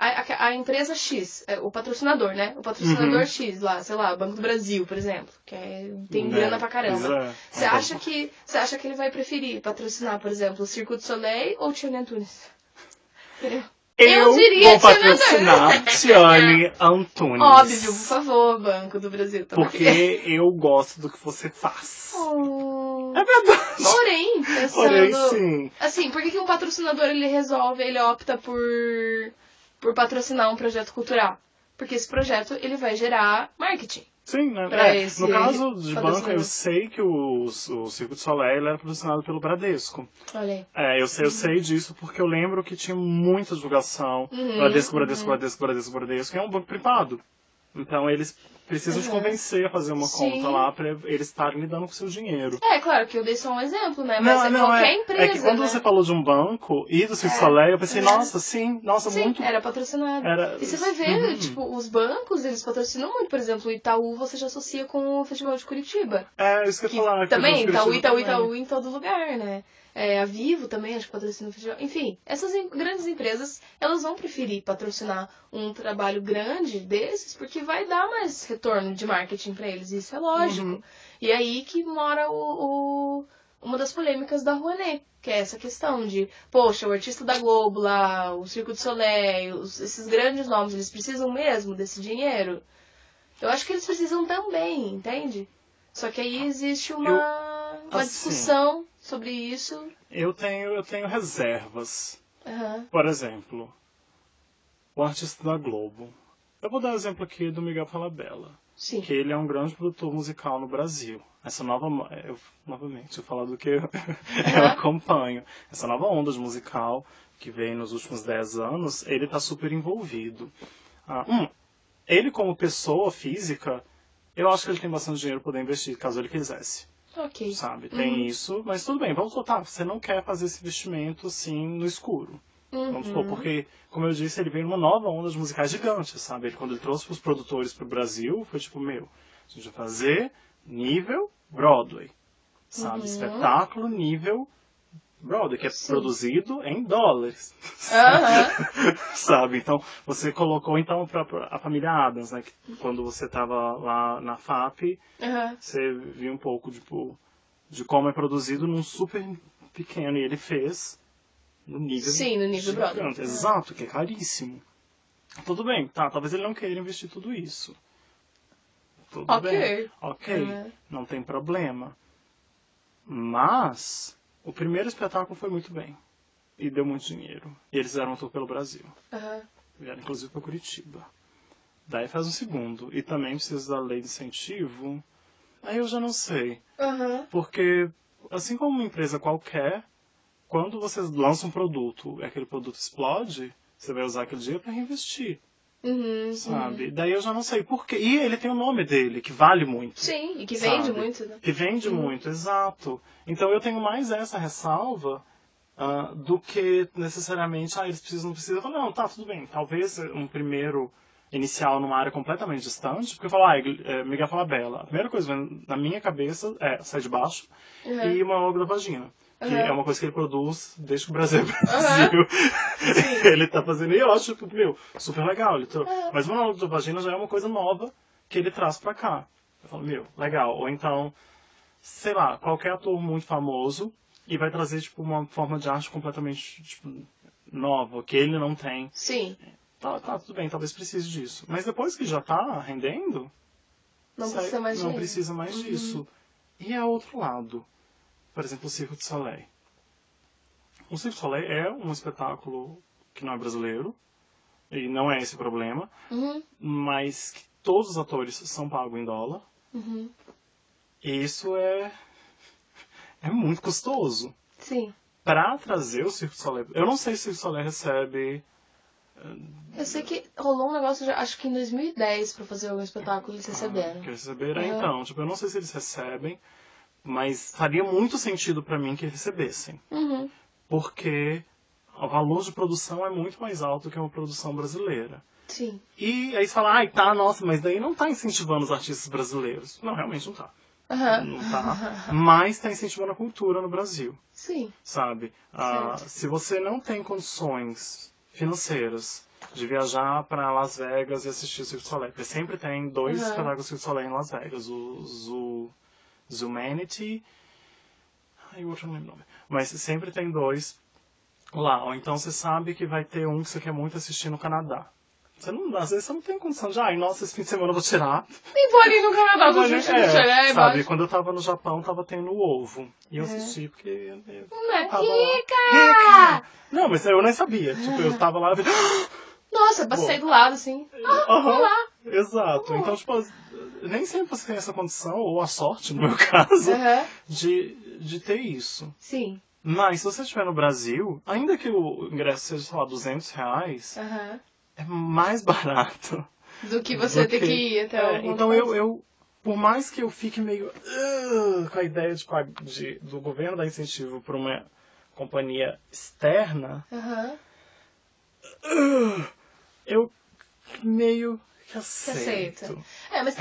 A empresa X, o patrocinador, né? O patrocinador X lá, sei lá, Banco do Brasil, por exemplo, que tem grana pra caramba. Você acha que ele vai preferir patrocinar, por exemplo, o Circo du Soleil ou Tiane Antunes? Eu diria vou patrocinar Tiane Antunes. Óbvio, por favor, Banco do Brasil. Porque eu gosto do que você faz. É verdade. Porém, pensando... sim. Assim, por que um patrocinador ele opta por patrocinar um projeto cultural? Porque esse projeto ele vai gerar marketing. Sim, né? No caso de banco, eu sei que o Circo du Soleil era patrocinado pelo Bradesco. Olha aí. Eu sei disso porque eu lembro que tinha muita divulgação. Bradesco, é um banco privado. Então eles precisam te convencer a fazer uma conta lá pra eles estarem lidando com o seu dinheiro. Claro que eu dei só um exemplo, né? Mas qualquer empresa, É que quando você falou de um banco e do Circo du Soleil, eu pensei, sim, muito... era patrocinado. E você vai ver, tipo, os bancos, eles patrocinam muito. Por exemplo, o Itaú você já associa com o Festival de Curitiba. Isso que eu ia falar. Também, Itaú em todo lugar, né? A Vivo também, acho que patrocina o festival. Enfim, essas grandes empresas, elas vão preferir patrocinar um trabalho grande desses, porque vai dar mais retorno de marketing pra eles, isso é lógico. E aí que mora uma das polêmicas da Rouanet, que é essa questão de, poxa, o artista da Globo lá, o Circo du Soleil, esses grandes nomes, eles precisam mesmo desse dinheiro? Eu acho que eles precisam também, entende? Só que aí existe uma discussão sobre isso. Eu tenho reservas. Por exemplo, o artista da Globo. Eu vou dar o exemplo aqui do Miguel Falabella. Sim. Que ele é um grande produtor musical no Brasil. essa nova... novamente, eu falar do que eu acompanho. Essa nova onda de musical que veio nos últimos 10 anos, ele tá super envolvido. Ele como pessoa física, eu acho que ele tem bastante dinheiro para poder investir, caso ele quisesse. Ok. Sabe? Tem isso, mas tudo bem, vamos voltar. Você não quer fazer esse investimento assim no escuro. Vamos supor, porque, como eu disse, ele veio numa nova onda de musicais gigantes, sabe? Quando ele trouxe os produtores pro Brasil, foi tipo, a gente vai fazer nível Broadway, sabe? Espetáculo nível Broadway, que é produzido em dólares. Sabe? Então, você colocou então pra a família Addams, né? Que quando você tava lá na FAP, você viu um pouco, tipo, de como é produzido num super pequeno. E ele fez no nível... Sim, no nível Broadway. Exato, que é caríssimo. Tudo bem, tá, talvez ele não queira investir tudo isso. Tudo bem. Ok, não tem problema. Mas o primeiro espetáculo foi muito bem. E deu muito dinheiro. E eles fizeram um tour pelo Brasil. Vieram inclusive para Curitiba. Daí faz um segundo. E também precisa da lei de incentivo. Aí eu já não sei. Porque, assim como uma empresa qualquer, quando você lança um produto e aquele produto explode, você vai usar aquele dinheiro para reinvestir. Sabe? Daí eu já não sei por quê. E ele tem o nome dele, que vale muito. Sim, e que sabe? vende muito, né? Que vende muito, exato. Então eu tenho mais essa ressalva do que necessariamente, eles não precisam. Não, tá, tudo bem. Talvez um primeiro inicial numa área completamente distante, porque eu falo, Miguel Falabella. A primeira coisa que vem na minha cabeça é Sai de Baixo e uma Monólogo da Vagina. Que é uma coisa que ele produz desde que o Brasil é Brasil. Ele tá fazendo, e eu acho, super legal. Mas o Monólogo da Vagina já é uma coisa nova que ele traz pra cá. Eu falo, legal. Ou então, sei lá, qualquer ator muito famoso e vai trazer, tipo, uma forma de arte completamente, tipo, nova, que ele não tem. Sim. Tá, tudo bem, talvez precise disso. Mas depois que já tá rendendo, não precisa mais disso. E é outro lado. Por exemplo, o Cirque du Soleil. O Cirque du Soleil é um espetáculo que não é brasileiro, e não é esse o problema, mas que todos os atores são pagos em dólar. E isso é muito custoso. Sim. Pra trazer o Cirque du Soleil... Eu não sei se o Cirque du Soleil recebe... Eu sei que rolou um negócio, acho que em 2010, pra fazer algum espetáculo, eles receberam. Que receberam, então. Tipo, eu não sei se eles recebem, mas faria muito sentido pra mim que recebessem. Porque o valor de produção é muito mais alto que uma produção brasileira. Sim. E aí você fala, nossa, mas daí não tá incentivando os artistas brasileiros. Não, realmente não tá. Não tá. Mas tá incentivando a cultura no Brasil. Sim. Sabe? Se você não tem condições financeiras de viajar para Las Vegas e assistir o Cirque du Soleil, porque sempre tem 2 espetáculos Cirque du Soleil em Las Vegas. O Zumanity... o outro não lembro o nome. Mas sempre tem 2 lá. Ou então você sabe que vai ter um que você quer muito assistir no Canadá. Às vezes você não tem condição de, nossa, esse fim de semana eu vou tirar. Nem vou ali no Canadá, vou assistir. Sabe, quando eu tava no Japão, tava tendo o Ovo. E eu assisti porque eu tava rica! Não, mas eu nem sabia. Tipo, eu tava lá e nossa, passei do lado, assim. Vamos lá. Exato. Então, tipo, nem sempre você tem essa condição, ou a sorte, no meu caso, de ter isso. Sim. Mas se você estiver no Brasil, ainda que o ingresso seja, sei lá, R$200, é mais barato. Do que você ter que ir até o então eu, por mais que eu fique meio com a ideia do governo dar incentivo para uma companhia externa, eu meio que aceito. Mas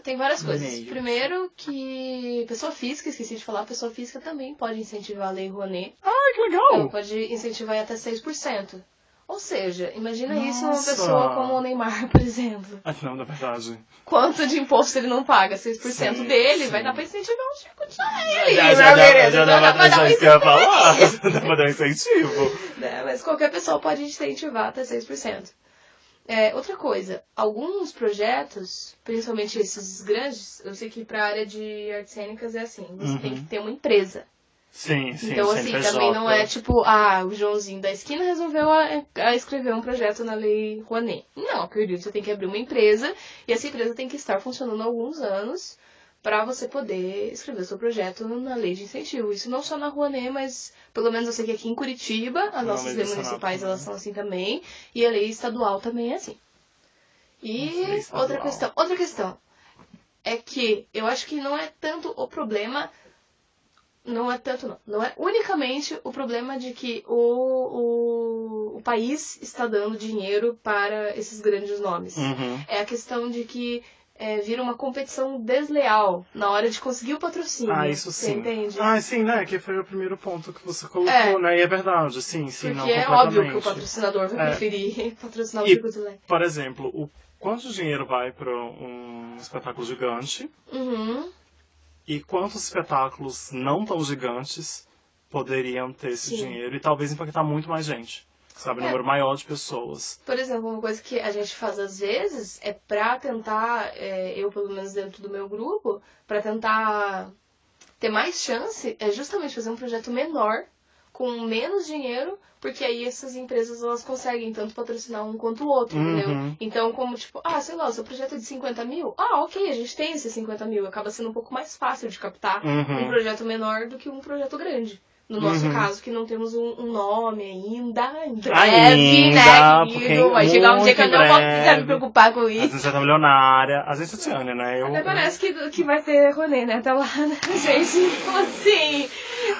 tem várias coisas. Primeiro que pessoa física, esqueci de falar, pessoa física também pode incentivar a Lei Rouanet. Que legal! Ela pode incentivar até 6%. Ou seja, imagina isso uma pessoa como o Neymar, por exemplo. Não, na verdade. Quanto de imposto ele não paga? 6% dele vai dar pra incentivar um Cirque du Soleil. Já dá pra dar um incentivo. Mas qualquer pessoa pode incentivar até 6%. Outra coisa, alguns projetos, principalmente esses grandes, eu sei que pra área de artes cênicas é assim, você tem que ter uma empresa. Sim. Então, assim, também não é tipo, o Joãozinho da esquina resolveu escrever um projeto na Lei Rouanet. Não, acredito que você tem que abrir uma empresa e essa empresa tem que estar funcionando há alguns anos para você poder escrever o seu projeto na lei de incentivo. Isso não só na Rouanet, mas pelo menos eu sei que aqui em Curitiba, as nossas leis municipais elas são assim também, e a lei estadual também é assim. E outra questão é que eu acho que não é tanto o problema, não é unicamente o problema de que o país está dando dinheiro para esses grandes nomes. É a questão de que vira uma competição desleal na hora de conseguir o patrocínio. Isso sim. Você entende? Sim, né? Que foi o primeiro ponto que você colocou, né? E é verdade, sim, Porque não, é óbvio que o patrocinador vai preferir patrocinar o Circo du Soleil. Por exemplo, quanto dinheiro vai para um espetáculo gigante? E quantos espetáculos não tão gigantes poderiam ter esse dinheiro e talvez impactar muito mais gente? Sabe, um número maior de pessoas. Por exemplo, uma coisa que a gente faz às vezes é pra tentar, eu pelo menos dentro do meu grupo, pra tentar ter mais chance, é justamente fazer um projeto menor, com menos dinheiro, porque aí essas empresas elas conseguem tanto patrocinar um quanto o outro, entendeu? Então, como tipo, sei lá, o seu projeto é de 50 mil, ok, a gente tem esses 50 mil, acaba sendo um pouco mais fácil de captar um projeto menor do que um projeto grande. No nosso caso, que não temos um nome ainda, em breve, né, querido? Vai chegar um dia que eu não vou precisar me preocupar com isso. A gente já tá milionária, a gente é Tiane, né? Até parece que vai ter rolê, né? Até lá, né, gente? Assim,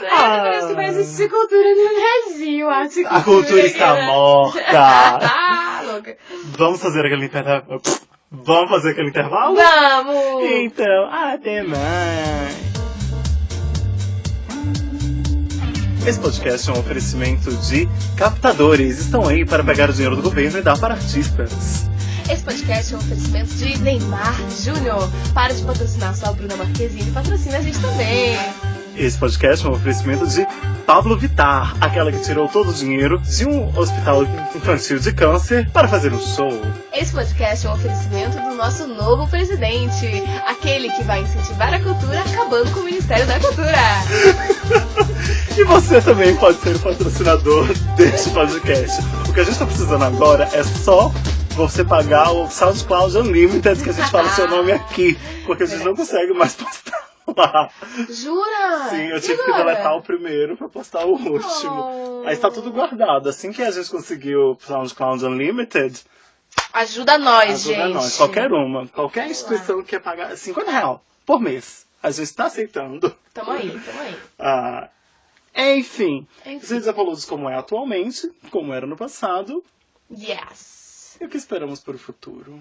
até parece que vai existir cultura no Brasil. A cultura está morta. Louca. Vamos fazer aquele intervalo? Vamos fazer aquele intervalo? Vamos! Então, até mais. Esse podcast é um oferecimento de captadores. Estão aí para pegar o dinheiro do governo e dar para artistas. Esse podcast é um oferecimento de Neymar Júnior. Para de patrocinar só a Bruna Marquezine, patrocina a gente também. Esse podcast é um oferecimento de Pablo Vittar, aquela que tirou todo o dinheiro de um hospital infantil de câncer para fazer um show. Esse podcast é um oferecimento do nosso novo presidente, aquele que vai incentivar a cultura acabando com o Ministério da Cultura. E você também pode ser o patrocinador deste podcast. O que a gente está precisando agora é só você pagar o SoundCloud Unlimited, que a gente fala o seu nome aqui, porque a gente não consegue mais postar lá. Jura? Sim, eu tive que deletar o primeiro pra postar o último. Aí está tudo guardado. Assim que a gente conseguiu o SoundCloud Unlimited, ajuda nós, gente. Ajuda nós, qualquer instituição que quer pagar R$50 por mês, a gente está aceitando. Tamo aí. Enfim, você já falou de como é atualmente, como era no passado. Yes. E o que esperamos para o futuro?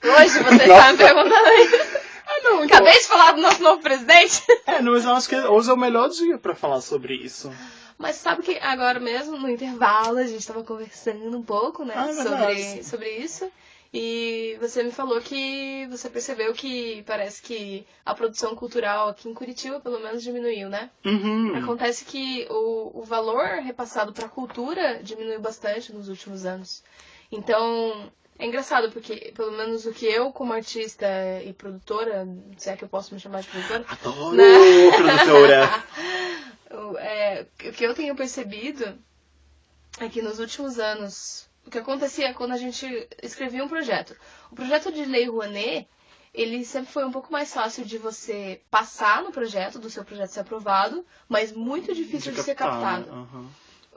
Hoje você está me perguntando isso. Não, então... Acabei de falar do nosso novo presidente. Mas eu acho que hoje é o melhor dia para falar sobre isso. Mas sabe que agora mesmo, no intervalo, a gente estava conversando um pouco, né, sobre isso. E você me falou que você percebeu que parece que a produção cultural aqui em Curitiba, pelo menos, diminuiu, né? Acontece que o valor repassado para a cultura diminuiu bastante nos últimos anos. Então, é engraçado, porque pelo menos o que eu, como artista e produtora, se é que eu posso me chamar de produtora... Adoro, produtora! O que eu tenho percebido é que nos últimos anos... O que acontecia quando a gente escrevia um projeto. O projeto de Lei Rouanet, ele sempre foi um pouco mais fácil de você passar no projeto, do seu projeto ser aprovado, mas muito difícil de ser captado.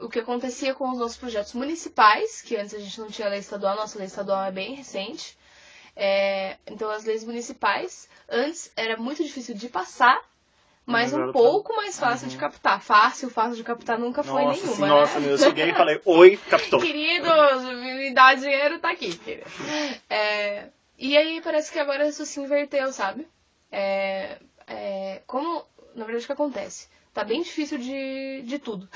O que acontecia com os nossos projetos municipais, que antes a gente não tinha lei estadual, nossa lei estadual é bem recente. Então as leis municipais, antes era muito difícil de passar, mas um pouco mais fácil de captar. Fácil de captar nunca foi nenhuma. Nossa, eu cheguei e falei, oi, captou. Queridos, me dá dinheiro, tá aqui. E aí parece que agora isso se inverteu, sabe? Como, na verdade, o que acontece? Tá bem difícil de tudo.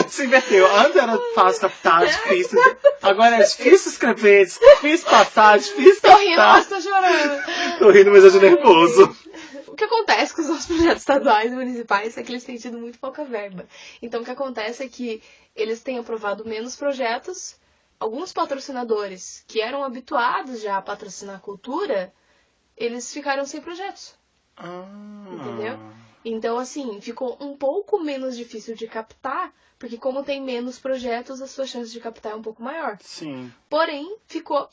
Se inverteu. Antes era fácil captar, difícil. Agora é difícil escrever, difícil passar, difícil captar. Tô rindo, mas tô chorando. Tô rindo, mas eu tô nervoso. O que acontece com os nossos projetos estaduais e municipais é que eles têm tido muito pouca verba. Então o que acontece é que eles têm aprovado menos projetos. Alguns patrocinadores que eram habituados já a patrocinar a cultura, eles ficaram sem projetos. Entendeu? Então, assim, ficou um pouco menos difícil de captar, porque como tem menos projetos, a sua chance de captar é um pouco maior. Sim. Porém, ficou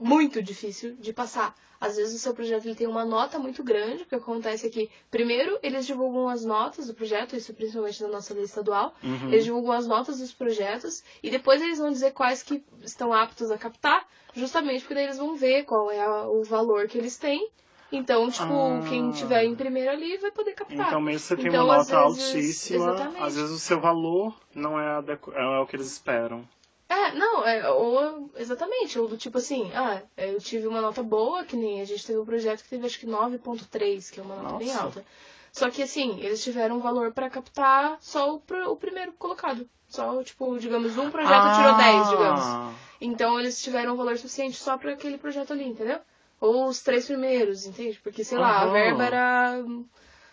muito difícil de passar. Às vezes o seu projeto ele tem uma nota muito grande, porque acontece que, primeiro, eles divulgam as notas do projeto, isso principalmente na nossa lei estadual, eles divulgam as notas dos projetos, e depois eles vão dizer quais que estão aptos a captar, justamente porque daí eles vão ver qual é o valor que eles têm. Então, tipo, quem tiver em primeiro ali vai poder captar. Então, mesmo se você tem Então, uma às nota vezes, altíssima, exatamente. às vezes o seu valor não é o que eles esperam. Exatamente, ou do tipo assim, eu tive uma nota boa, que nem a gente teve um projeto que teve acho que 9,3, que é uma nota bem Nossa. alta. Só que assim, eles tiveram um valor pra captar só o primeiro colocado. Só, tipo, digamos, um projeto tirou 10, digamos. Então eles tiveram um valor suficiente só pra aquele projeto ali, entendeu? Ou os 3 primeiros, entende? Porque, sei lá, a verba era,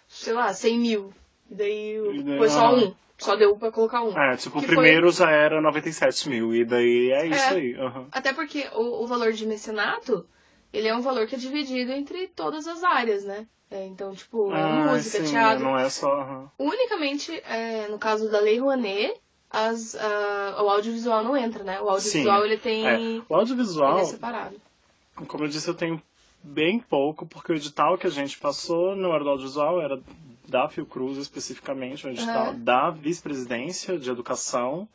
sei lá, 100 mil. E daí foi só um. Só deu pra colocar um. Tipo, o primeiro já era 97 mil, e daí é isso aí. Até porque o valor de mecenato, ele é um valor que é dividido entre todas as áreas, né? Então, tipo, música, sim, teatro. não é só... Unicamente, no caso da Lei Rouanet, o audiovisual não entra, né? O audiovisual, ele tem... O audiovisual, ele é separado. Como eu disse, eu tenho bem pouco, porque o edital que a gente passou não era do audiovisual, era da Fiocruz especificamente, um edital da vice-presidência de educação,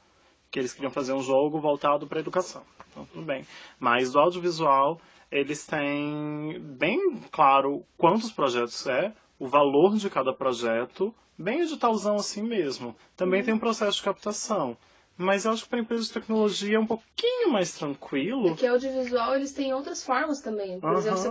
que eles queriam fazer um jogo voltado para a educação. Então, tudo bem. Mas do audiovisual, eles têm bem claro quantos projetos o valor de cada projeto, bem editalzão assim mesmo. Também tem um processo de captação. Mas eu acho que para empresa de tecnologia é um pouquinho mais tranquilo. É que audiovisual, eles têm outras formas também. Por exemplo, você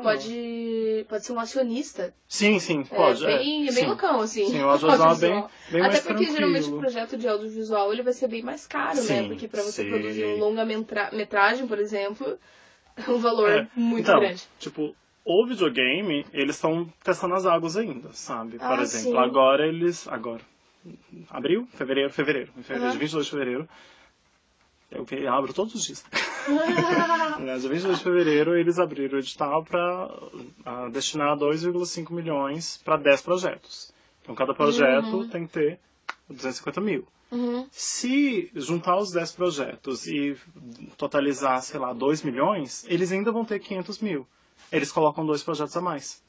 pode ser um acionista. Sim, pode. É bem loucão, assim. Sim, o audiovisual é bem Até mais porque, tranquilo. geralmente, o projeto de audiovisual, ele vai ser bem mais caro, né? Porque para você produzir um longa-metragem, por exemplo, é um valor muito grande. Tipo, o videogame, eles estão testando as águas ainda, sabe? Por exemplo, sim. agora, abril? Fevereiro, dia 22 de fevereiro, eu abro todos os dias. Dia 22 de fevereiro, eles abriram o edital para destinar 2,5 milhões para 10 projetos. Então, cada projeto tem que ter 250 mil. Se juntar os 10 projetos e totalizar, sei lá, 2 milhões, eles ainda vão ter 500 mil. Eles colocam 2 projetos a mais.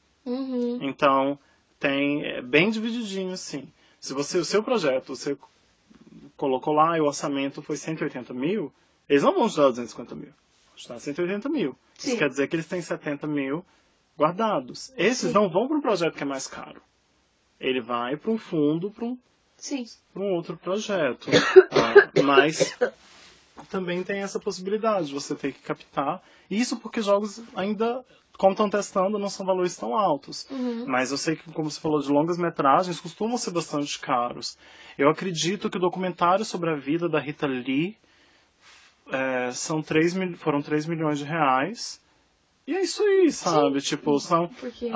Então, é bem divididinho, assim. Se o seu projeto, você colocou lá e o orçamento foi 180 mil, eles não vão te dar 250 mil. Vão te dar 180 mil. Sim. Isso quer dizer que eles têm 70 mil guardados. Esses não vão para um projeto que é mais caro. Ele vai para um fundo, para um outro projeto. Mas também tem essa possibilidade de você ter que captar. Isso porque jogos ainda, como estão testando, não são valores tão altos. Mas eu sei que, como você falou, de longas metragens costumam ser bastante caros. Eu acredito que o documentário sobre a vida da Rita Lee foram 3 milhões de reais. E é isso aí, sabe? Sim, tipo, são... porque...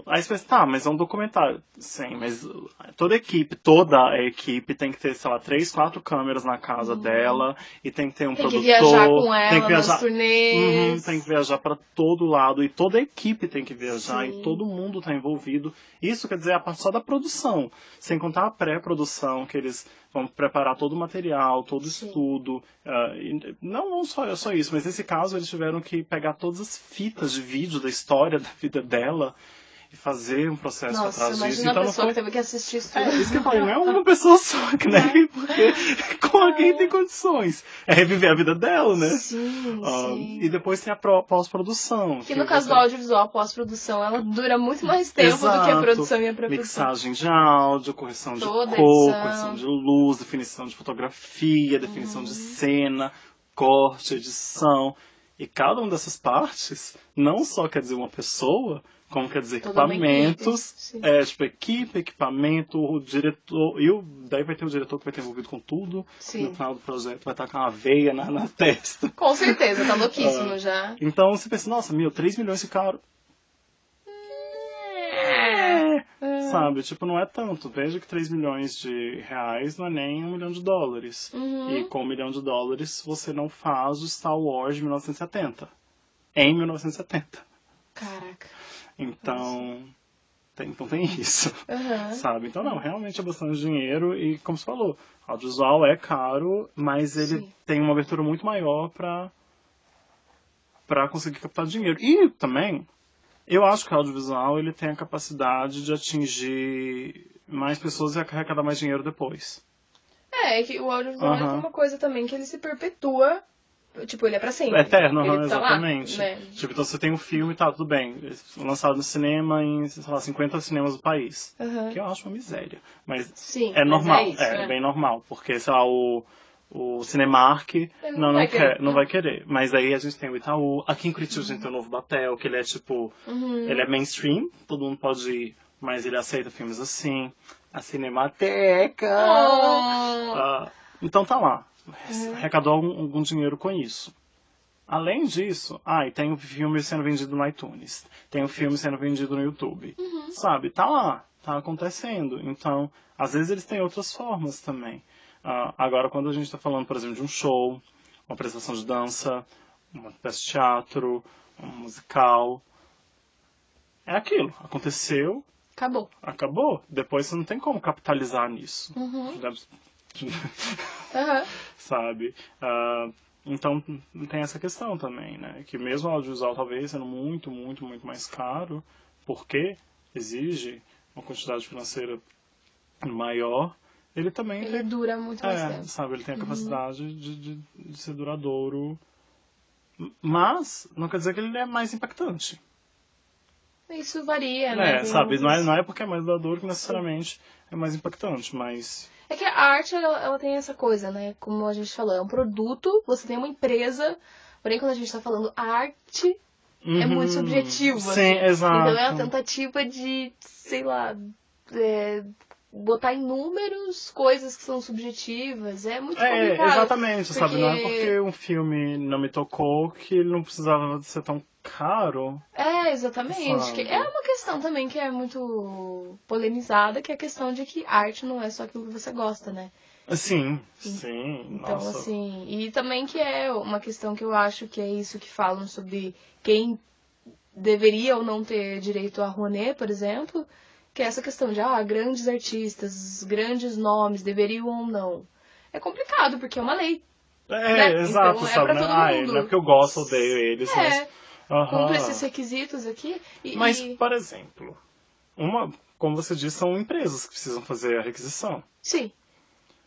Aí você pensa, mas é um documentário. Sim, mas toda a equipe tem que ter, sei lá, 3, 4 câmeras na casa dela. E tem que ter um produtor. Tem que viajar com ela tem que viajar, nas turnês. tem que viajar para todo lado. E toda a equipe tem que viajar. Sim. E todo mundo está envolvido. Isso quer dizer a parte só da produção. Sem contar a pré-produção, que eles vão preparar todo o material, todo o estudo. Não só isso, mas nesse caso eles tiveram que pegar todas as fitas de vídeo da história da vida dela e fazer um processo atrás disso. Imagina a pessoa que teve que assistir isso tudo. Isso que eu falei, não é uma pessoa só, né? Porque com alguém tem condições. É reviver a vida dela, né? Sim. E depois tem a pós-produção. Que no caso do audiovisual, a pós-produção, ela dura muito mais tempo do que a produção e a pré-produção. Mixagem de áudio, correção de cor, correção de luz, definição de fotografia, definição de cena, corte, edição. E cada uma dessas partes não só quer dizer uma pessoa, como quer dizer equipamentos, equipe, equipamento, o diretor, daí vai ter o diretor que vai ter envolvido com tudo. Sim. No final do projeto vai estar com uma veia na testa. Com certeza, tá louquíssimo já. Então você pensa, nossa, 3 milhões de caro. Sabe, tipo, não é tanto. Veja que 3 milhões de reais não é nem 1 milhão de dólares. E com 1 milhão de dólares você não faz o Star Wars de 1970. Em 1970. Caraca. Então tem isso. Sabe? Então não, realmente é bastante dinheiro e, como você falou, audiovisual é caro, mas ele tem uma abertura muito maior para para conseguir captar dinheiro. E também, eu acho que o audiovisual ele tem a capacidade de atingir mais pessoas e arrecadar mais dinheiro depois. É que o audiovisual ele tem uma coisa também que ele se perpetua, tipo, ele é pra sempre. É eterno, ele tá exatamente. Lá, né? Tipo, então você tem um filme e tá, tudo bem, lançado no cinema em, sei lá, 50 cinemas do país. Que eu acho uma miséria. Mas sim, é normal, mas é isso, bem normal. Porque, sei lá, o Cinemark não vai querer. Mas aí a gente tem o Itaú. Aqui em Curitiba a gente tem o Novo Batel, que ele é tipo... Ele é mainstream, todo mundo pode ir, mas ele aceita filmes assim. A Cinemateca! Então tá lá. Arrecadou algum dinheiro com isso. Além disso, e tem o filme sendo vendido no iTunes. Tem o filme sendo vendido no YouTube. Sabe? Tá lá. Tá acontecendo. Então, às vezes eles têm outras formas também. Agora, quando a gente está falando, por exemplo, de um show, uma apresentação de dança, uma peça de teatro, um musical, é aquilo. Aconteceu. Acabou. Depois você não tem como capitalizar nisso. Sabe? Então tem essa questão também, né? Que mesmo o audiovisual talvez sendo muito, muito, muito mais caro, porque exige uma quantidade financeira maior, ele também dura muito mais tempo. Sabe? Ele tem a capacidade de ser duradouro, mas não quer dizer que ele é mais impactante. Isso varia, né? Sabe? Não é porque é mais duradouro que necessariamente é mais impactante, mas... É que a arte, ela tem essa coisa, né? Como a gente falou, é um produto, você tem uma empresa, porém quando a gente tá falando arte, é muito subjetivo, Sim, assim. exato. Então é uma tentativa de, sei lá, botar em números coisas que são subjetivas, é muito complicado. Exatamente, sabe? Não é porque um filme não me tocou que ele não precisava ser tão caro. Exatamente. É uma questão também que é muito polemizada, que é a questão de que arte não é só aquilo que você gosta, né? Sim. Então, nossa. assim, e também que é uma questão que eu acho que é isso que falam sobre quem deveria ou não ter direito a Rouanet, por exemplo, que é essa questão de, grandes artistas, grandes nomes, deveriam ou não. É complicado, porque é uma lei. Né? Exato, então, sabe? Pra todo mundo. Não é porque eu gosto, odeio eles, mas... Cumpre esses requisitos aqui. Mas, por exemplo, como você disse, são empresas que precisam fazer a requisição. Sim.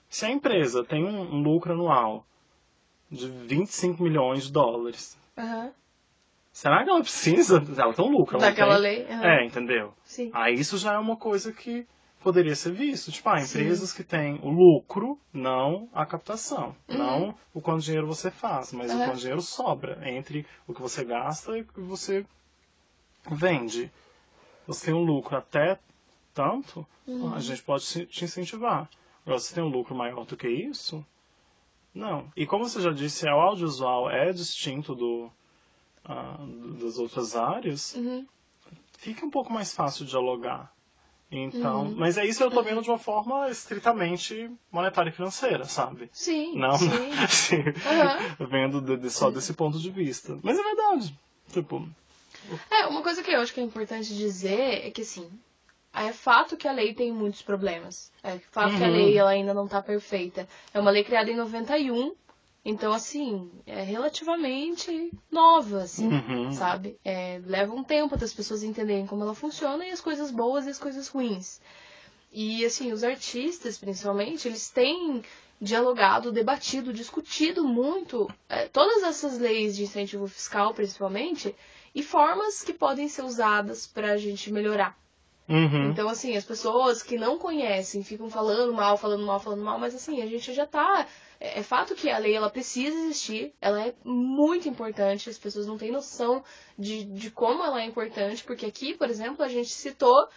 Se a empresa tem um lucro anual de 25 milhões de dólares, será que ela precisa? Ela tem um lucro. Daquela lei? Entendeu? Sim. Aí isso já é uma coisa que poderia ser visto. Tipo, empresas que têm o lucro, não a captação. Não o quanto dinheiro você faz, mas o quanto dinheiro sobra entre o que você gasta e o que você vende. Você tem um lucro até tanto, a gente pode te incentivar. Agora, você tem um lucro maior do que isso? Não. E como você já disse, o audiovisual é distinto das outras áreas, fica um pouco mais fácil de dialogar. Então, mas é isso eu tô vendo de uma forma estritamente monetária e financeira, sabe? Sim, não, sim. Assim, vendo só desse ponto de vista. Mas é verdade. Tipo... uma coisa que eu acho que é importante dizer é que, assim, é fato que a lei tem muitos problemas. É fato que a lei ela ainda não tá perfeita. É uma lei criada em 91, então, assim, é relativamente nova, assim, sabe? Leva um tempo das pessoas entenderem como ela funciona e as coisas boas e as coisas ruins. E, assim, os artistas, principalmente, eles têm dialogado, debatido, discutido muito todas essas leis de incentivo fiscal, principalmente, e formas que podem ser usadas pra gente melhorar. Então, assim, as pessoas que não conhecem ficam falando mal, mas, assim, a gente já tá... É fato que a lei, ela precisa existir, ela é muito importante, as pessoas não têm noção de como ela é importante, porque aqui, por exemplo, a gente citou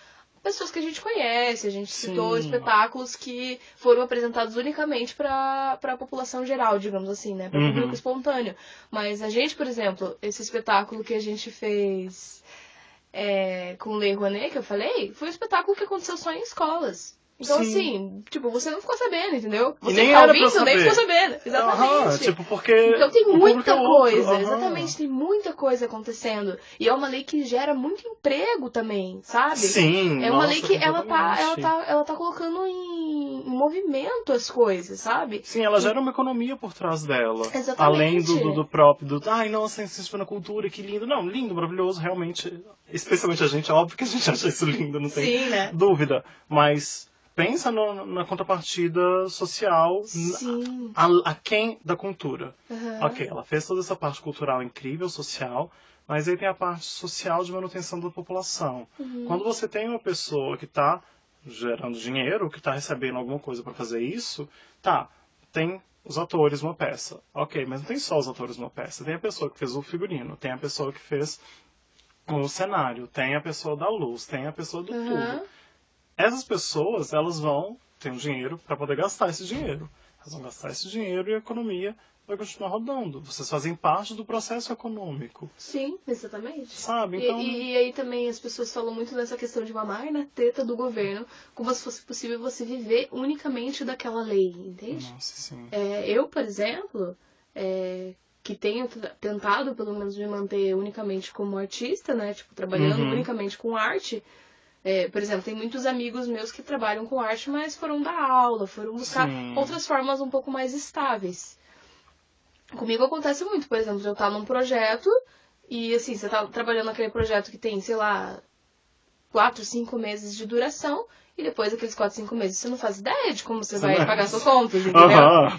pessoas que a gente conhece, a gente citou espetáculos que foram apresentados unicamente para a população geral, digamos assim, né, para o público espontâneo. Mas a gente, por exemplo, esse espetáculo que a gente fez com Lei Rouanet, que eu falei, foi um espetáculo que aconteceu só em escolas. Então, assim, tipo, você não ficou sabendo, entendeu? Você que tá ouvindo nem ficou sabendo. Exatamente. Tipo, porque então tem muita coisa, exatamente, tem muita coisa acontecendo. E é uma lei que gera muito emprego também, sabe? Sim, é uma lei que ela tá colocando em em movimento as coisas, sabe? Sim, ela gera uma economia por trás dela. Exatamente. Além do próprio, ai, nossa, insisto na cultura, que lindo. Não, lindo, maravilhoso, realmente. Especialmente a gente, é óbvio que a gente acha isso lindo, não tem Sim, né? dúvida. Mas pensa na contrapartida social Sim. a quem da cultura. Uhum. Ok, ela fez toda essa parte cultural incrível, social, mas aí tem a parte social de manutenção da população. Uhum. Quando você tem uma pessoa que está gerando dinheiro, que está recebendo alguma coisa para fazer isso, tá, tem os atores uma peça. Ok, mas não tem só os atores uma peça. Tem a pessoa que fez o figurino, tem a pessoa que fez o cenário, tem a pessoa da luz, tem a pessoa do tudo. Essas pessoas, elas vão ter um dinheiro para poder gastar esse dinheiro. Elas vão gastar esse dinheiro e a economia vai continuar rodando. Vocês fazem parte do processo econômico. Sim, exatamente. Sabe? Então... E aí também as pessoas falam muito dessa questão de mamar na teta do governo, como se fosse possível você viver unicamente daquela lei, entende? Nossa, sim. Eu, por exemplo, que tenho tentado pelo menos me manter unicamente como artista, né? Tipo, trabalhando unicamente com arte. Por exemplo, tem muitos amigos meus que trabalham com arte, mas foram dar aula, foram buscar outras formas um pouco mais estáveis. Comigo acontece muito, por exemplo, eu estar num projeto e, assim, você tá trabalhando naquele projeto que tem, sei lá, 4, 5 meses de duração e depois daqueles 4, 5 meses você não faz ideia de como você vai pagar suas contas, entendeu?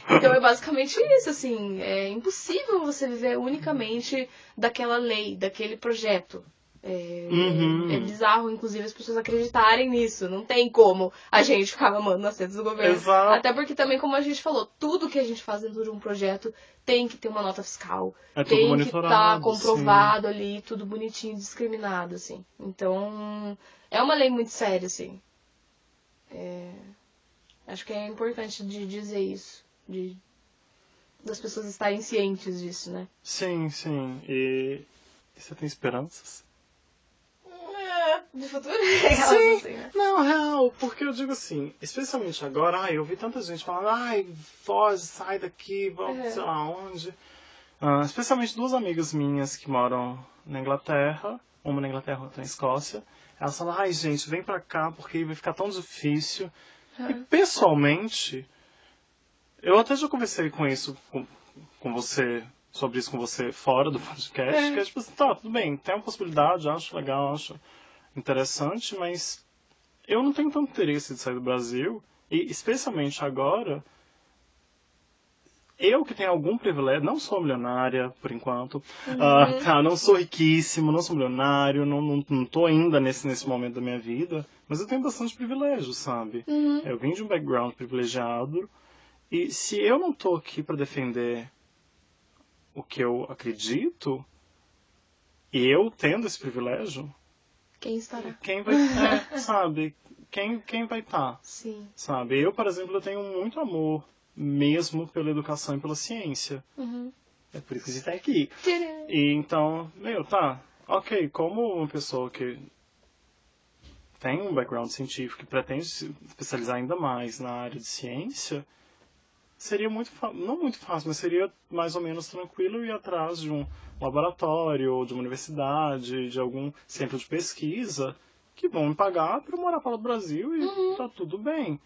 Então é basicamente isso, assim, é impossível você viver unicamente daquela lei, daquele projeto. É bizarro, inclusive, as pessoas acreditarem nisso. Não tem como a gente ficar mamando nas tetas do governo. Exato. Até porque também, como a gente falou, tudo que a gente faz dentro de um projeto tem que ter uma nota fiscal. Tem que estar comprovado ali, tudo bonitinho, discriminado, assim. Então, é uma lei muito séria, assim. Acho que é importante de dizer isso. Das pessoas estarem cientes disso, né? Sim, sim. E você tem esperanças? De futuro? Sim, Assim, né? não, real, porque eu digo assim, especialmente agora, eu vi tanta gente falando, foge, sai daqui, volta, sei lá onde. Especialmente duas amigas minhas que moram na Inglaterra, uma na Inglaterra, outra na Escócia. Elas falam, gente, vem pra cá porque vai ficar tão difícil. E pessoalmente, eu até já conversei com isso com você, sobre isso com você fora do podcast, que é tipo assim, tá, tudo bem, tem uma possibilidade, acho legal, acho interessante, mas eu não tenho tanto interesse de sair do Brasil, e especialmente agora, eu que tenho algum privilégio, não sou milionária por enquanto, não sou riquíssimo, não sou milionário, não tô ainda nesse momento da minha vida, mas eu tenho bastante privilégio, sabe? Eu vim de um background privilegiado, e se eu não tô aqui para defender o que eu acredito, e eu tendo esse privilégio, quem estará? Quem vai, sabe? Quem vai estar? Sim. Sabe? Eu, por exemplo, eu tenho muito amor mesmo pela educação e pela ciência. É por isso que a gente tá aqui. E então, ok, como uma pessoa que tem um background científico e pretende se especializar ainda mais na área de ciência, seria não muito fácil, mas seria mais ou menos tranquilo ir atrás de um laboratório, ou de uma universidade, de algum centro de pesquisa, que vão me pagar para morar fora do Brasil e tá tudo bem.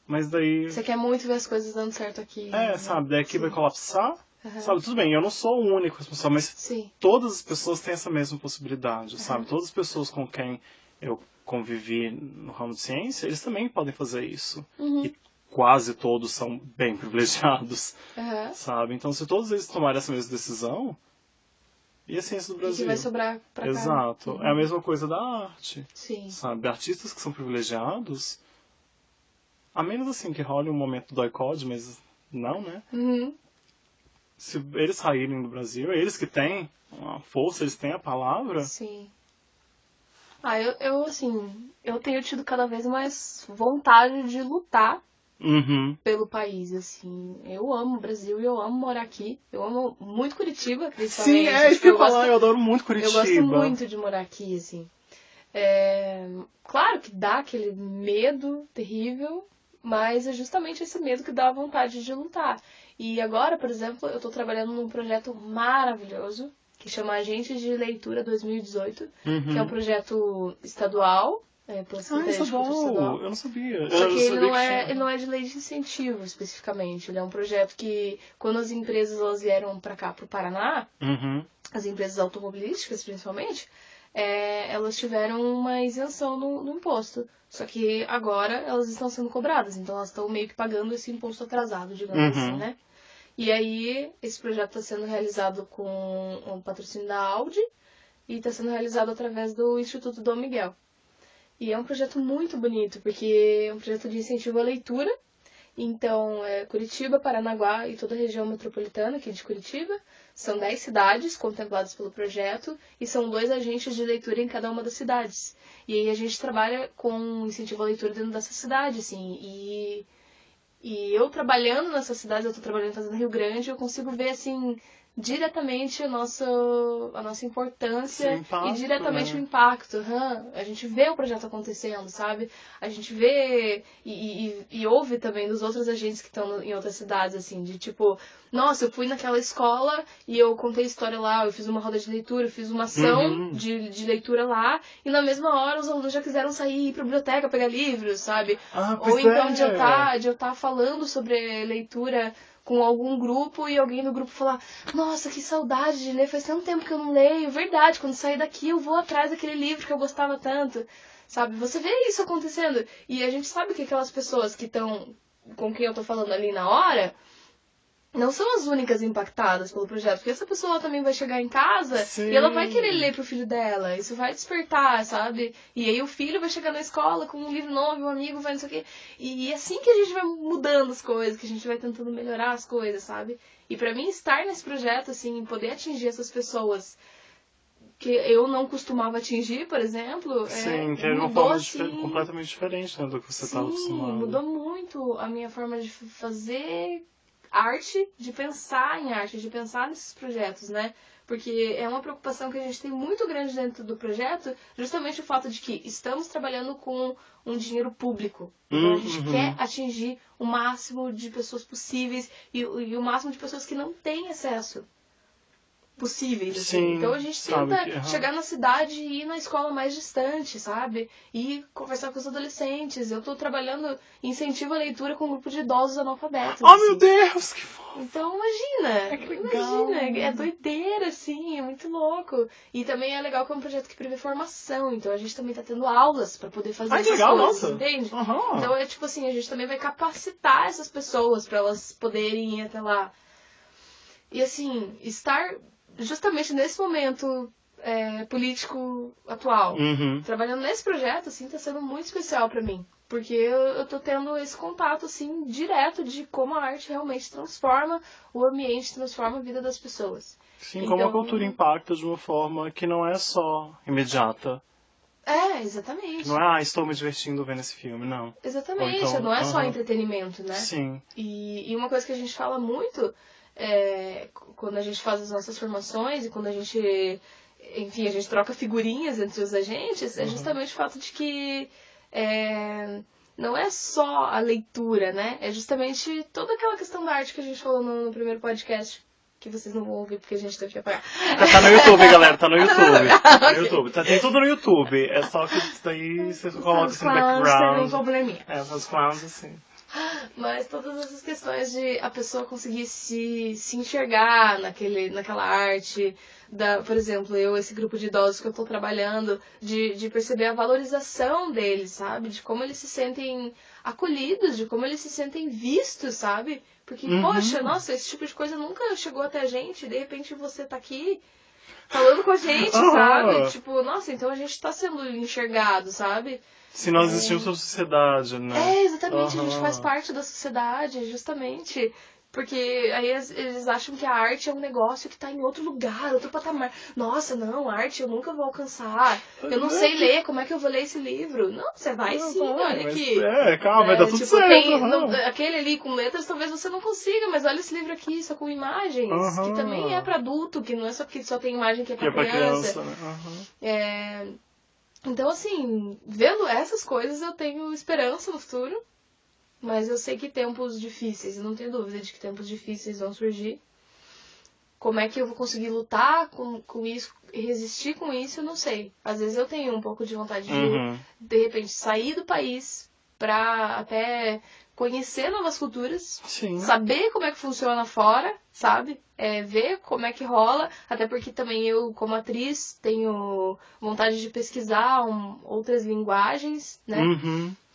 Mas daí... Você quer muito ver as coisas dando certo aqui. Sabe, daí aqui vai colapsar. Sabe, tudo bem, eu não sou o único responsável, mas todas as pessoas têm essa mesma possibilidade, sabe? Todas as pessoas com quem eu convivi no ramo de ciência, eles também podem fazer isso. E quase todos são bem privilegiados, sabe? Então, se todos eles tomarem essa mesma decisão, e a ciência do Brasil? E que vai sobrar pra cá. Exato. É a mesma coisa da arte. Sim. Sabe? Artistas que são privilegiados, a menos assim que role um momento do doicode, mas não, né? Se eles saírem do Brasil, eles que têm a força, eles têm a palavra. Sim. Eu tenho tido cada vez mais vontade de lutar pelo país, assim. Eu amo o Brasil e eu amo morar aqui. Eu amo muito Curitiba, principalmente. Sim, isso que eu ia falar, eu adoro muito Curitiba. Eu gosto muito de morar aqui, assim. Claro que dá aquele medo terrível, mas é justamente esse medo que dá a vontade de lutar. E agora, por exemplo, eu tô trabalhando num projeto maravilhoso, que chama Agentes de Leitura 2018, que é um projeto estadual, Ah, pela isso Secretaria é de Cultura bom. Estadual. Eu não sabia. Só Eu que sabia que ele tinha. não é de lei de incentivo, especificamente. Ele é um projeto que, quando as empresas elas vieram para cá, para o Paraná, Uhum. as empresas automobilísticas, principalmente, elas tiveram uma isenção no imposto. Só que agora elas estão sendo cobradas, então elas estão meio que pagando esse imposto atrasado, digamos assim, Uhum. né? E aí, esse projeto está sendo realizado com o patrocínio da Audi e está sendo realizado através do Instituto Dom Miguel. E é um projeto muito bonito, porque é um projeto de incentivo à leitura. Então, Curitiba, Paranaguá e toda a região metropolitana aqui de Curitiba. São 10 cidades contempladas pelo projeto e são 2 agentes de leitura em cada uma das cidades. E aí a gente trabalha com incentivo à leitura dentro dessa cidade, assim. E eu trabalhando nessa cidade, eu estou trabalhando fazendo Rio Grande, eu consigo ver, assim, diretamente a nossa importância Sim, impacto, e diretamente né? o impacto. A gente vê o projeto acontecendo, sabe? A gente vê e ouve também dos outros agentes que estão em outras cidades, assim, de tipo, nossa, eu fui naquela escola e eu contei história lá, eu fiz uma roda de leitura, eu fiz uma ação Uhum. de leitura lá, e na mesma hora os alunos já quiseram sair e ir pra biblioteca pegar livros, sabe? Ah, Ou pois então é. de eu estar falando sobre leitura com algum grupo e alguém do grupo falar, nossa, que saudade de ler, faz tanto tempo que eu não leio, verdade, quando sair daqui eu vou atrás daquele livro que eu gostava tanto, sabe? Você vê isso acontecendo, e a gente sabe que aquelas pessoas que estão, com quem eu tô falando ali na hora, não são as únicas impactadas pelo projeto, porque essa pessoa também vai chegar em casa e ela vai querer Sim. ler pro filho dela, isso vai despertar, sabe? E aí o filho vai chegar na escola com um livro novo, um amigo vai não sei o quê. E é assim que a gente vai mudando as coisas, que a gente vai tentando melhorar as coisas, sabe? E pra mim estar nesse projeto, assim, poder atingir essas pessoas que eu não costumava atingir, por exemplo, Sim, que é de uma mudou forma assim. completamente diferente, né, do que você estava Sim, acostumado. mudou muito a minha forma de fazer arte, de pensar em arte, de pensar nesses projetos, né? Porque é uma preocupação que a gente tem muito grande dentro do projeto, justamente o fato de que estamos trabalhando com um dinheiro público. Então a gente quer Uhum. atingir o máximo de pessoas possíveis e o máximo de pessoas que não têm acesso possíveis, assim. Então a Sim, gente sabe tenta que. Aham. chegar na cidade e ir na escola mais distante, sabe? E conversar com os adolescentes. Eu tô trabalhando em incentivo à leitura com um grupo de idosos analfabetos, Oh, meu assim. Deus, que fofo! Então É que legal! imagina, é doideira, assim, é muito louco. E também é legal que é um projeto que prevê formação, então a gente também tá tendo aulas pra poder fazer Ai, que essas legal, coisas, nossa! entende? Aham. Então é tipo assim, a gente também vai capacitar essas pessoas pra elas poderem ir até lá. E assim, estar justamente nesse momento político atual, Uhum. trabalhando nesse projeto, assim, tá sendo muito especial pra mim. Porque eu tô tendo esse contato, assim, direto de como a arte realmente transforma o ambiente, transforma a vida das pessoas. Sim, como a cultura Então, impacta de uma forma que não é só imediata. Que não exatamente. é, estou me divertindo vendo esse filme, não. Ou Exatamente, então, não é só aham. entretenimento, né? Sim. E uma coisa que a gente fala muito quando a gente faz as nossas formações e quando a gente, enfim, a gente troca figurinhas entre os agentes, é Uhum. justamente o fato de que não é só a leitura, né? É justamente toda aquela questão da arte que a gente falou no primeiro podcast, que vocês não vão ouvir porque a gente teve que apagar. Tá no YouTube, galera, tá no YouTube. Tá no Ok. YouTube. Tem tudo no YouTube. É só que daí você coloca Os assim no clowns têm um background. probleminha. Faz clowns assim. Mas todas essas questões de a pessoa conseguir se enxergar naquela arte, por exemplo, esse grupo de idosos que eu tô trabalhando, de perceber a valorização deles, sabe? De como eles se sentem acolhidos, de como eles se sentem vistos, sabe? Porque, poxa, Uhum. nossa, esse tipo de coisa nunca chegou até a gente, de repente você tá aqui falando com a gente, sabe? Aham. Tipo, nossa, então a gente tá sendo enxergado, sabe? Se nós existimos na sociedade, né? Exatamente, a gente faz Aham. parte da sociedade, justamente. Porque aí eles acham que a arte é um negócio que tá em outro lugar, outro patamar. Nossa, não, arte eu nunca vou alcançar. Eu não sei ler, como é que eu vou ler esse livro? Não, você vai Não, sim, vai, olha mas aqui. calma, vai dar Né? tudo Tipo, certo. tem. Aham. Aquele ali com letras talvez você não consiga, mas olha esse livro aqui, só com imagens, que também é Aham. pra adulto, que não é só porque só tem imagem que é Que pra é pra criança. criança, né? Aham. Então, assim, vendo essas coisas, eu tenho esperança no futuro. Mas eu sei que tempos difíceis, eu não tenho dúvida de que tempos difíceis vão surgir. como é que eu vou conseguir lutar com isso, resistir com isso, eu não sei. Às vezes eu tenho um pouco de vontade de repente, sair do país pra até conhecer novas culturas, Sim. saber como é que funciona fora, sabe? Ver como é que rola, até porque também eu, como atriz, tenho vontade de pesquisar outras linguagens, né?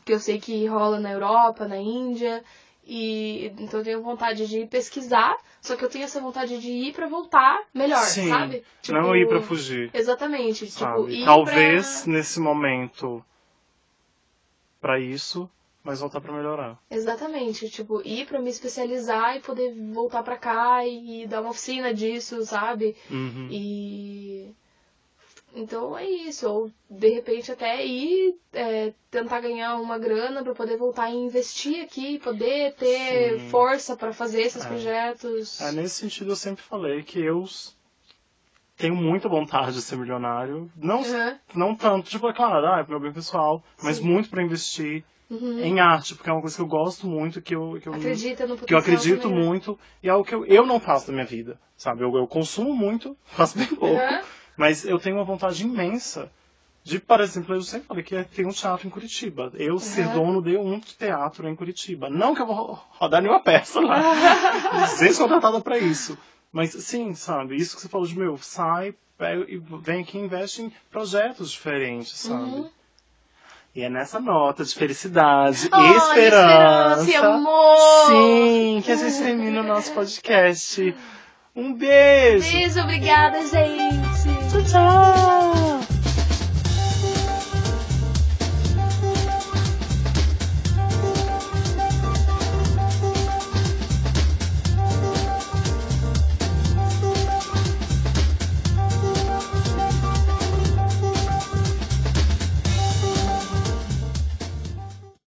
Que eu sei que rola na Europa, na Índia, e então eu tenho vontade de pesquisar, só que eu tenho essa vontade de ir pra voltar melhor, Sim, sabe? Tipo, não ir pra fugir. Exatamente. Sabe? Tipo, ir Talvez nesse momento pra isso, mas voltar pra melhorar. Exatamente, tipo, ir pra me especializar e poder voltar pra cá e dar uma oficina disso, sabe? E então é isso, ou de repente até ir tentar ganhar uma grana pra poder voltar e investir aqui, poder ter força pra fazer esses projetos. Nesse sentido eu sempre falei que eu tenho muita vontade de ser milionário, não tanto, tipo, é claro, é pro meu bem pessoal, mas muito pra investir em arte, porque é uma coisa que eu gosto muito, que eu Acredita no que eu potencial acredito também, né? muito, e é algo que eu não faço da minha vida, sabe? Eu consumo muito, faço bem pouco, mas eu tenho uma vontade imensa de, por exemplo, eu sempre falei que tem um teatro em Curitiba. Eu ser dono de um teatro em Curitiba. Não que eu vou rodar nenhuma peça lá. Não sei se contratada pra isso. Mas sim, sabe? Isso que você falou de, sai, pega e vem aqui e investe em projetos diferentes, sabe? E é nessa nota de felicidade e esperança e amor! Sim, que a gente termina o nosso podcast. Um beijo! Beijo, obrigada, gente! Tchau, tchau!